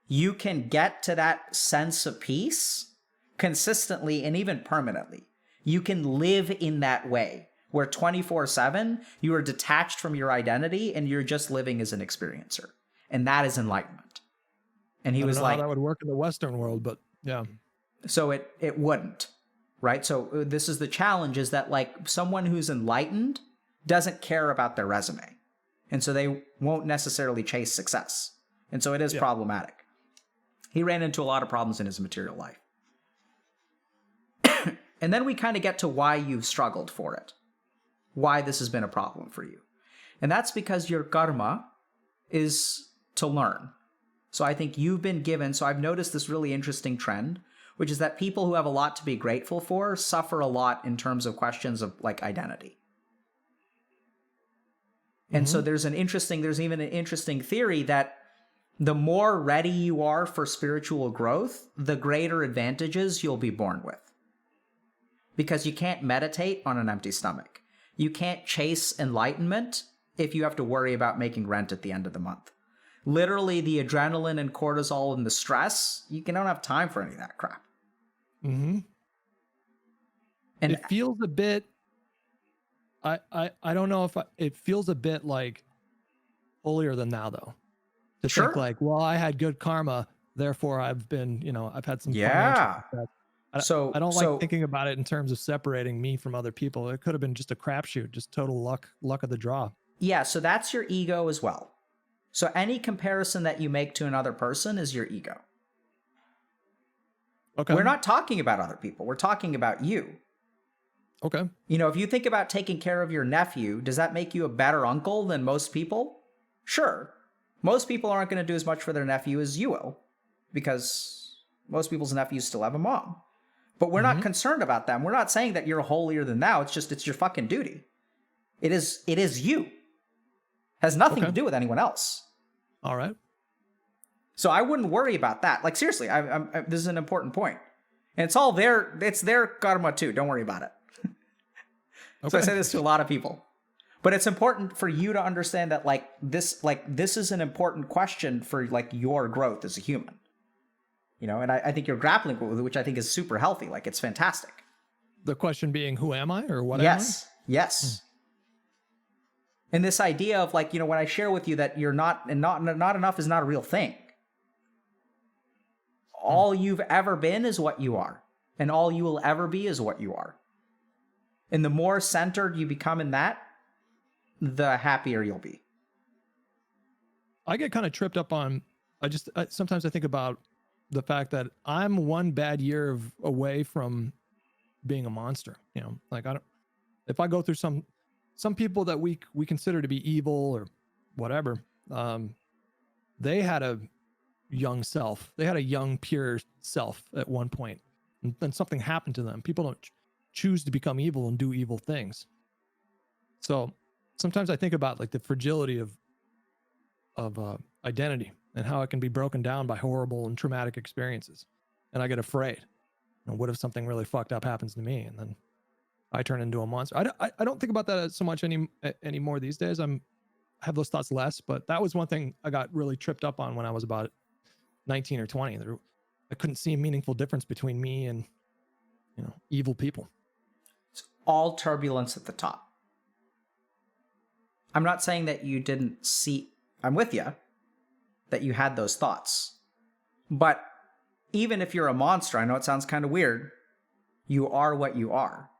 you can get to that sense of peace consistently and even permanently. You can live in that way where 24/7 you are detached from your identity and you're just living as an experiencer. And that is enlightenment. And he was like, how that would work in the Western world, but yeah. So it wouldn't, right? So this is the challenge, is that like someone who's enlightened doesn't care about their resume. And so they won't necessarily chase success. And so it is problematic. He ran into a lot of problems in his material life. And then we kind of get to why you've struggled for it, why this has been a problem for you. And that's because your karma is to learn. So I think you've been given, so I've noticed this really interesting trend, which is that people who have a lot to be grateful for suffer a lot in terms of questions of like identity. And so there's even an interesting theory that the more ready you are for spiritual growth, the greater advantages you'll be born with. Because you can't meditate on an empty stomach. You can't chase enlightenment if you have to worry about making rent at the end of the month. Literally, the adrenaline and cortisol and the stress, you don't have time for any of that crap. And it feels a bit, I don't know if it feels a bit like holier than thou, though. To think like, well, I had good karma, therefore I've been, I've had some financial success. I don't like thinking about it in terms of separating me from other people. It could have been just a crapshoot, just total luck of the draw. Yeah, so that's your ego as well. So any comparison that you make to another person is your ego. Okay. We're not talking about other people. We're talking about you. Okay. If you think about taking care of your nephew, does that make you a better uncle than most people? Sure. Most people aren't going to do as much for their nephew as you will, because most people's nephews still have a mom. But we're not concerned about them. We're not saying that you're holier than thou. It's your fucking duty. It is you. Has nothing to do with anyone else. All right. So I wouldn't worry about that. Like, seriously, this is an important point. And it's all it's their karma too. Don't worry about it. So I say this to a lot of people. But it's important for you to understand that this is an important question for like your growth as a human. And I think you're grappling with it, which I think is super healthy. Like, it's fantastic. The question being, who am I, or what am I? Yes. And this idea of like, when I share with you that you're not enough is not a real thing. All you've ever been is what you are. And all you will ever be is what you are. And the more centered you become in that, the happier you'll be. I get kind of tripped up on, sometimes I think about the fact that I'm one bad year away from being a monster. You know, like if I go through some people that we consider to be evil or whatever, they had a young self. They had a young, pure self at one point, and then something happened to them. People don't choose to become evil and do evil things. So sometimes I think about like the fragility of identity and how it can be broken down by horrible and traumatic experiences. And I get afraid. You know, what if something really fucked up happens to me and then I turn into a monster? I don't think about that so much anymore these days. I have those thoughts less, but that was one thing I got really tripped up on when I was about 19 or 20. I couldn't see a meaningful difference between me and, you know, evil people. It's all turbulence at the top. I'm not saying that you didn't see, I'm with you, that you had those thoughts. But even if you're a monster, I know it sounds kind of weird, you are what you are.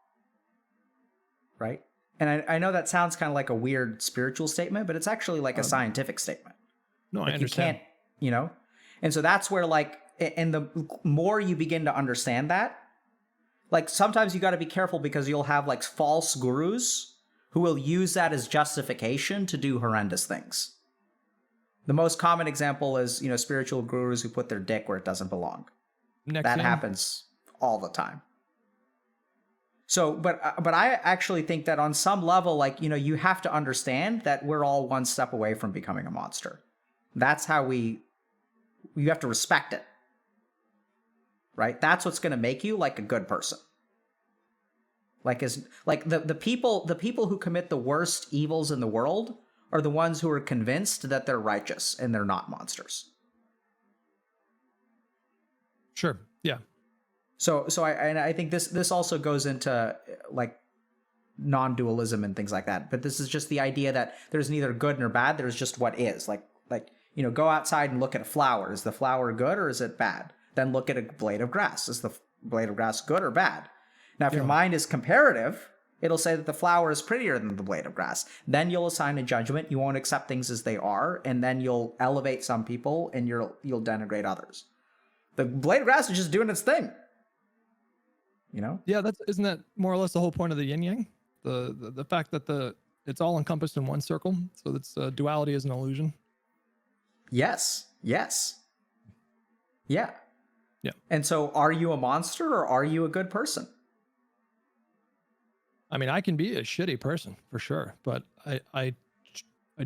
Right? And I know that sounds kind of like a weird spiritual statement, but it's actually like a scientific statement. No, like I understand. You can't, you know? And so that's where, like, and the more you begin to understand that, like, sometimes you got to be careful because you'll have, like, false gurus who will use that as justification to do horrendous things. The most common example is, you know, spiritual gurus who put their dick where it doesn't belong. That happens all the time. So, but I actually think that on some level, like, you know, you have to understand that we're all one step away from becoming a monster. That's how you have to respect it. Right? That's what's going to make you like a good person. Like the people who commit the worst evils in the world are the ones who are convinced that they're righteous and they're not monsters. Sure. Yeah. So I think this also goes into like non-dualism and things like that. But this is just the idea that there's neither good nor bad. There's just what is. Like, you know, go outside and look at a flower. Is the flower good or is it bad? Then look at a blade of grass. Is the blade of grass good or bad? Now, if your mind is comparative, it'll say that the flower is prettier than the blade of grass. Then you'll assign a judgment. You won't accept things as they are, and then you'll elevate some people and you'll denigrate others. The blade of grass is just doing its thing. You know? Yeah, isn't that more or less the whole point of the yin yang? The fact that it's all encompassed in one circle, so that's duality is an illusion. Yes. Yeah. Yeah. And so, are you a monster or are you a good person? I mean, I can be a shitty person for sure, but I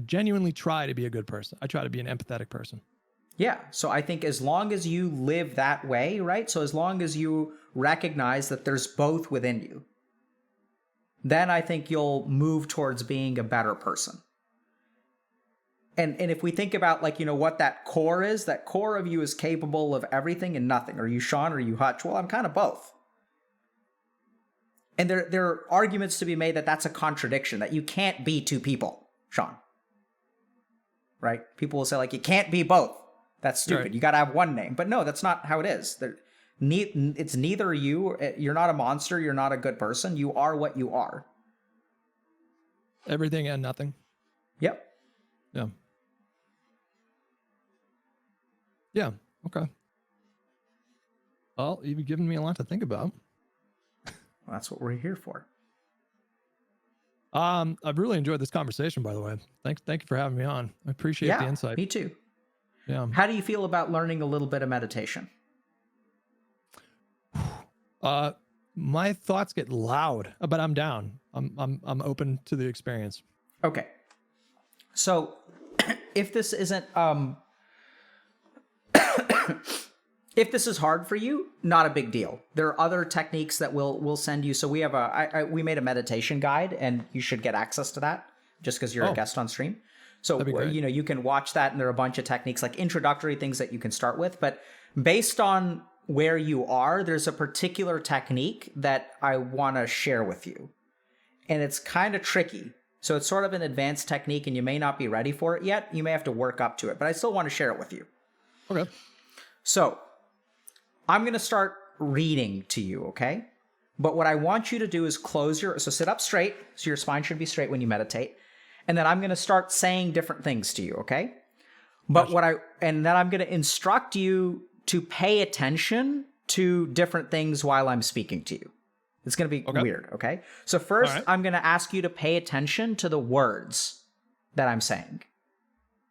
genuinely try to be a good person. I try to be an empathetic person. Yeah. So I think as long as you live that way, right? So as long as you recognize that there's both within you, then I think you'll move towards being a better person. And if we think about, like, you know, what that core is, that core of you is capable of everything and nothing. Are you Sean or are you Hutch? Well, I'm kind of both. And there are arguments to be made that that's a contradiction, that you can't be two people, Sean. Right? People will say, like, you can't be both. That's stupid. Right. You got to have one name. But no, that's not how it is. It's neither you. You're not a monster. You're not a good person. You are what you are. Everything and nothing. Yep. Yeah. Yeah. Okay. Well, you've given me a lot to think about. Well, that's what we're here for. I've really enjoyed this conversation, by the way. Thank you for having me on. I appreciate the insight. Me too. Yeah. How do you feel about learning a little bit of meditation? My thoughts get loud, but I'm down. I'm open to the experience. Okay. So if this isn't if this is hard for you, not a big deal. There are other techniques that we'll send you. So we have we made a meditation guide, and you should get access to that just because you're a guest on stream. So, you know, you can watch that, and there are a bunch of techniques, like introductory things that you can start with. But based on where you are, there's a particular technique that I want to share with you. And it's kind of tricky. So it's sort of an advanced technique, and you may not be ready for it yet. You may have to work up to it, but I still want to share it with you. Okay. So I'm going to start reading to you, okay? But what I want you to do is so sit up straight, so your spine should be straight when you meditate. And then I'm going to start saying different things to you, okay? But then I'm going to instruct you to pay attention to different things while I'm speaking to you. It's going to be weird, okay? So first, I'm going to ask you to pay attention to the words that I'm saying,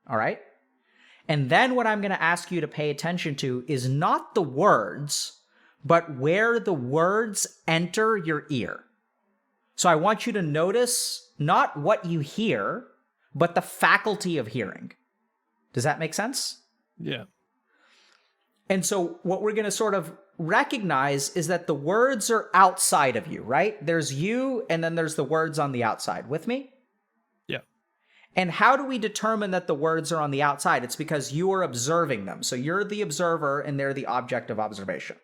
all right? And then what I'm going to ask you to pay attention to is not the words, but where the words enter your ear. So I want you to notice not what you hear, but the faculty of hearing. Does that make sense? Yeah. And so what we're going to sort of recognize is that the words are outside of you, right? There's you, and then there's the words on the outside. With me? Yeah. And how do we determine that the words are on the outside? It's because you are observing them. So you're the observer, and they're the object of observation,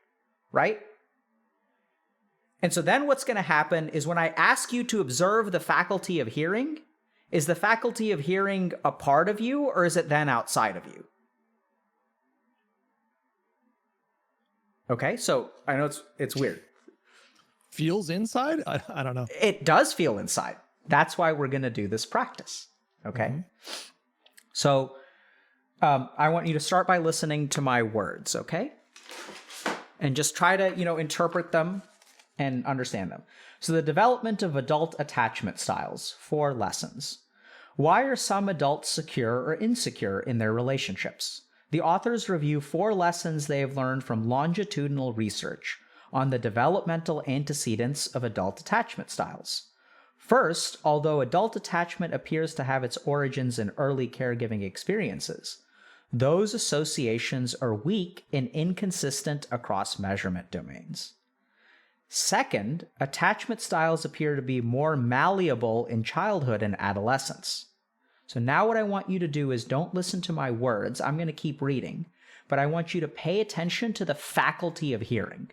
right? And so then what's going to happen is when I ask you to observe the faculty of hearing, is the faculty of hearing a part of you, or is it then outside of you? Okay, so I know it's weird. Feels inside? I don't know. It does feel inside. That's why we're going to do this practice, okay? Mm-hmm. So I want you to start by listening to my words, okay? And just try to, interpret them and understand them. So the development of adult attachment styles, 4 lessons. Why are some adults secure or insecure in their relationships? The authors review 4 lessons they have learned from longitudinal research on the developmental antecedents of adult attachment styles. First, although adult attachment appears to have its origins in early caregiving experiences, those associations are weak and inconsistent across measurement domains. Second, attachment styles appear to be more malleable in childhood and adolescence. So now what I want you to do is don't listen to my words. I'm going to keep reading, but I want you to pay attention to the faculty of hearing.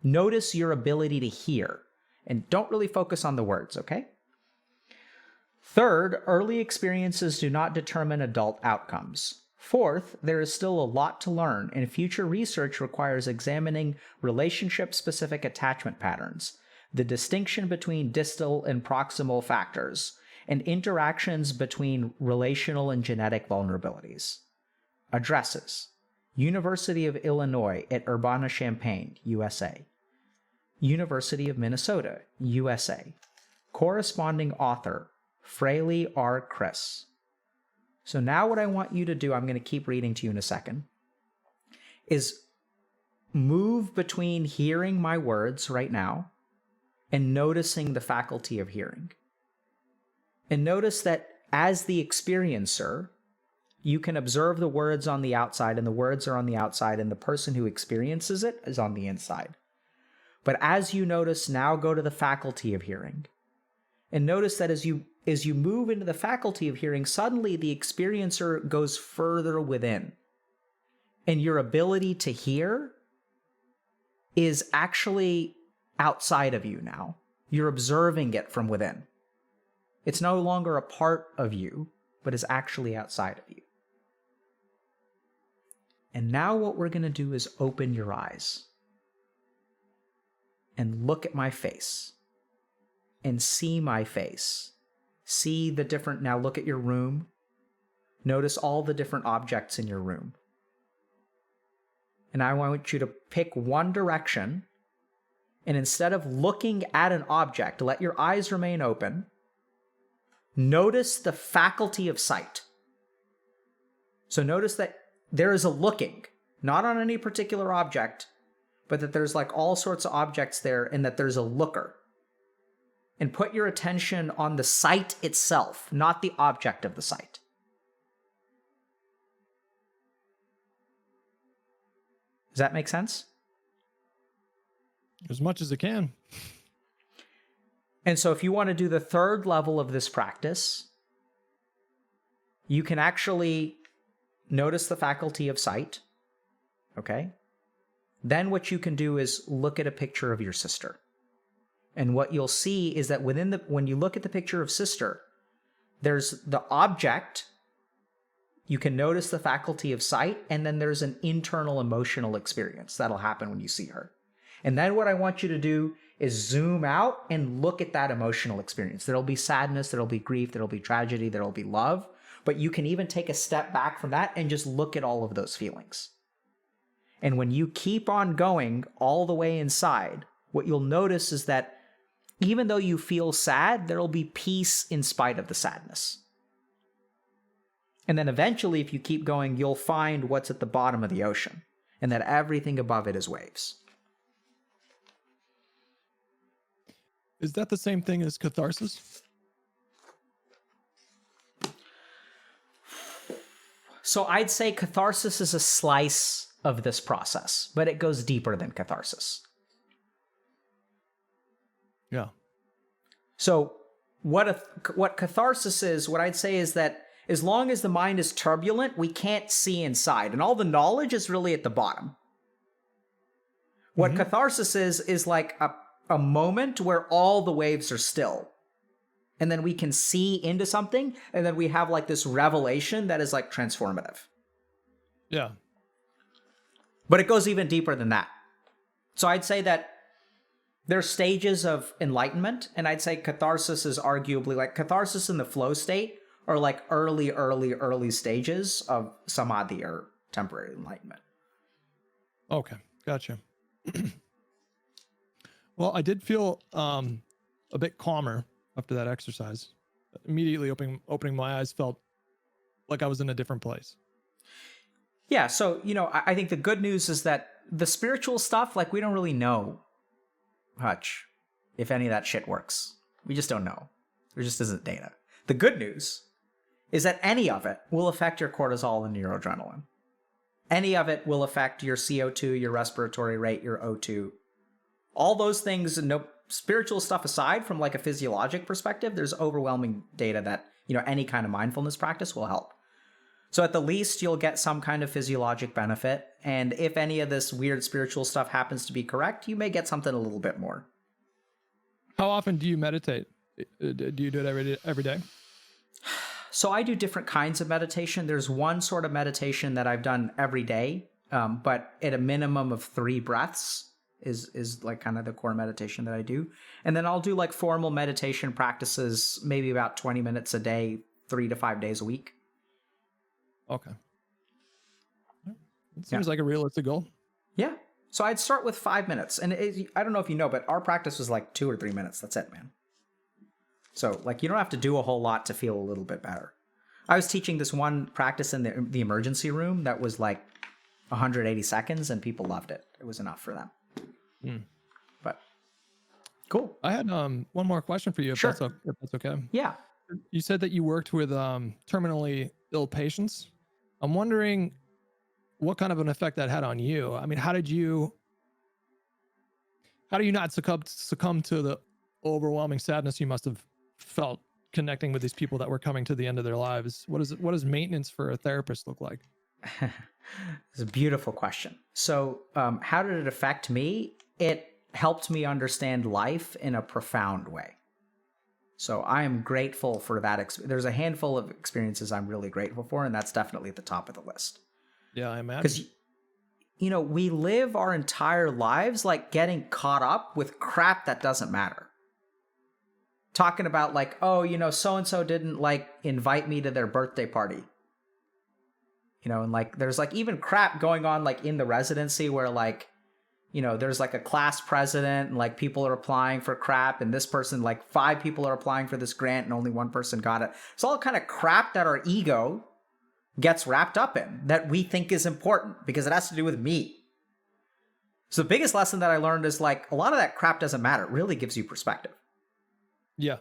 Notice your ability to hear, and don't really focus on the words, okay? Third, early experiences do not determine adult outcomes. Fourth, there is still a lot to learn, and future research requires examining relationship-specific attachment patterns, the distinction between distal and proximal factors, and interactions between relational and genetic vulnerabilities. Addresses: University of Illinois at Urbana-Champaign, USA. University of Minnesota, USA. Corresponding author, Fraley R. Chris. So now what I want you to do, I'm going to keep reading to you in a second, is move between hearing my words right now and noticing the faculty of hearing. And notice that as the experiencer, you can observe the words on the outside, and the words are on the outside, and the person who experiences it is on the inside. But as you notice, now go to the faculty of hearing. And notice that as you move into the faculty of hearing, suddenly the experiencer goes further within. And your ability to hear is actually outside of you now. You're observing it from within. It's no longer a part of you, but is actually outside of you. And now what we're going to do is open your eyes and look at my face and see my face. See the different, now look at your room. Notice all the different objects in your room. And I want you to pick one direction, and instead of looking at an object, let your eyes remain open. Notice the faculty of sight. So notice that there is a looking, not on any particular object, but that there's like all sorts of objects there, and that there's a looker. And put your attention on the sight itself, not the object of the sight. Does that make sense? As much as it can. And so if you want to do the 3rd level of this practice, you can actually notice the faculty of sight, okay? Then what you can do is look at a picture of your sister. And what you'll see is that when you look at the picture of sister, there's the object, you can notice the faculty of sight, and then there's an internal emotional experience that'll happen when you see her. And then what I want you to do is zoom out and look at that emotional experience. There'll be sadness, there'll be grief, there'll be tragedy, there'll be love, but you can even take a step back from that and just look at all of those feelings. And when you keep on going all the way inside, what you'll notice is that even though you feel sad, there'll be peace in spite of the sadness. And then eventually, if you keep going, you'll find what's at the bottom of the ocean, and that everything above it is waves. Is that the same thing as catharsis? So I'd say catharsis is a slice of this process, but it goes deeper than catharsis. Yeah. So what catharsis is, what I'd say is that as long as the mind is turbulent, we can't see inside, and all the knowledge is really at the bottom. What catharsis is like a moment where all the waves are still. And then we can see into something, and then we have like this revelation that is like transformative. Yeah. But it goes even deeper than that. So I'd say that there's stages of enlightenment, and I'd say catharsis is arguably like catharsis in the flow state are like early stages of samadhi or temporary enlightenment. Okay. Gotcha. Well, I did feel a bit calmer after that exercise. Immediately opening my eyes, felt like I was in a different place. Yeah, so, I think the good news is that the spiritual stuff, like, we don't really know, Hutch, if any of that shit works. We just don't know. There just isn't data. The good news is that any of it will affect your cortisol and your adrenaline. Any of it will affect your CO2, your respiratory rate, your O2. All those things, no spiritual stuff aside, from like a physiologic perspective, there's overwhelming data that, any kind of mindfulness practice will help. So at the least, you'll get some kind of physiologic benefit. And if any of this weird spiritual stuff happens to be correct, you may get something a little bit more. How often do you meditate? Do you do it every day? So I do different kinds of meditation. There's one sort of meditation that I've done every day, but at a minimum of 3 breaths is like kind of the core meditation that I do. And then I'll do like formal meditation practices, maybe about 20 minutes a day, 3 to 5 days a week. Okay. It seems like a realistic goal. Yeah. So I'd start with 5 minutes. And I don't know if you know, but our practice was like 2 or 3 minutes. That's it, man. So like, you don't have to do a whole lot to feel a little bit better. I was teaching this one practice in the emergency room that was like 180 seconds, and people loved it. It was enough for them. But cool. I had one more question for you, if Sure. that's okay. Yeah. You said that you worked with terminally ill patients. I'm wondering what kind of an effect that had on you. I mean, how do you not succumb to the overwhelming sadness you must have felt connecting with these people that were coming to the end of their lives? What does maintenance for a therapist look like? It's a beautiful question. So how did it affect me? It helped me understand life in a profound way. So I am grateful for that. There's a handful of experiences I'm really grateful for, and that's definitely at the top of the list. Yeah, I imagine. Because, we live our entire lives like getting caught up with crap that doesn't matter. Talking about like, oh, so-and-so didn't like invite me to their birthday party. And like, there's like even crap going on like in the residency where like, there's like a class president and like people are applying for crap, and this person, like 5 people are applying for this grant and only 1 person got it. It's all kind of crap that our ego gets wrapped up in that we think is important because it has to do with me. So the biggest lesson that I learned is like a lot of that crap doesn't matter. It really gives you perspective. Yeah.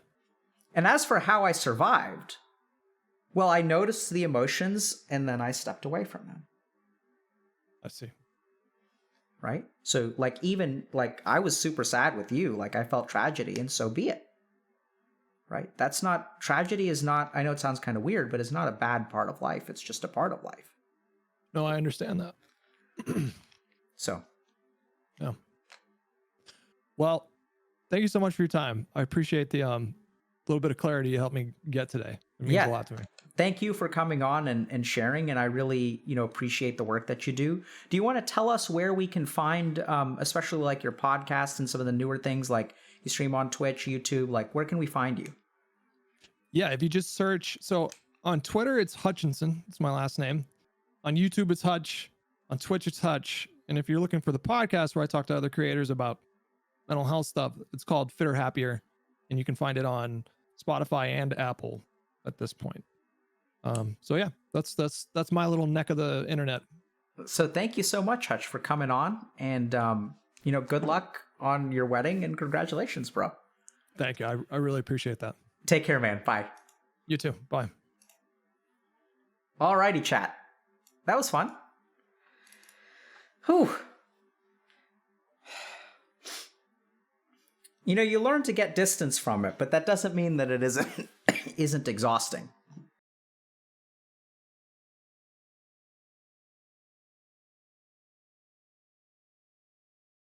And as for how I survived, well, I noticed the emotions and then I stepped away from them. I see. Right? So like, even like I was super sad with you, like I felt tragedy, and so be it. Right? Tragedy is not, I know it sounds kind of weird, but it's not a bad part of life. It's just a part of life. No, I understand that. So. Yeah. Well, thank you so much for your time. I appreciate the little bit of clarity you helped me get today. It means a lot to me. Thank you for coming on and sharing, and I really, appreciate the work that you do. Do you want to tell us where we can find, especially like your podcast and some of the newer things, like you stream on Twitch, YouTube, like where can we find you? Yeah, if you just search, so on Twitter, it's Hutchinson. It's my last name. On YouTube, it's Hutch. On Twitch, it's Hutch. And if you're looking for the podcast where I talk to other creators about mental health stuff, it's called Fitter Happier, and you can find it on Spotify and Apple at this point. So yeah, that's my little neck of the internet. So thank you so much, Hutch, for coming on, and good luck on your wedding, and congratulations, bro. Thank you. I really appreciate that. Take care, man. Bye. You too. Bye. Alrighty, chat. That was fun. Whew. You learn to get distance from it, but that doesn't mean that it isn't exhausting.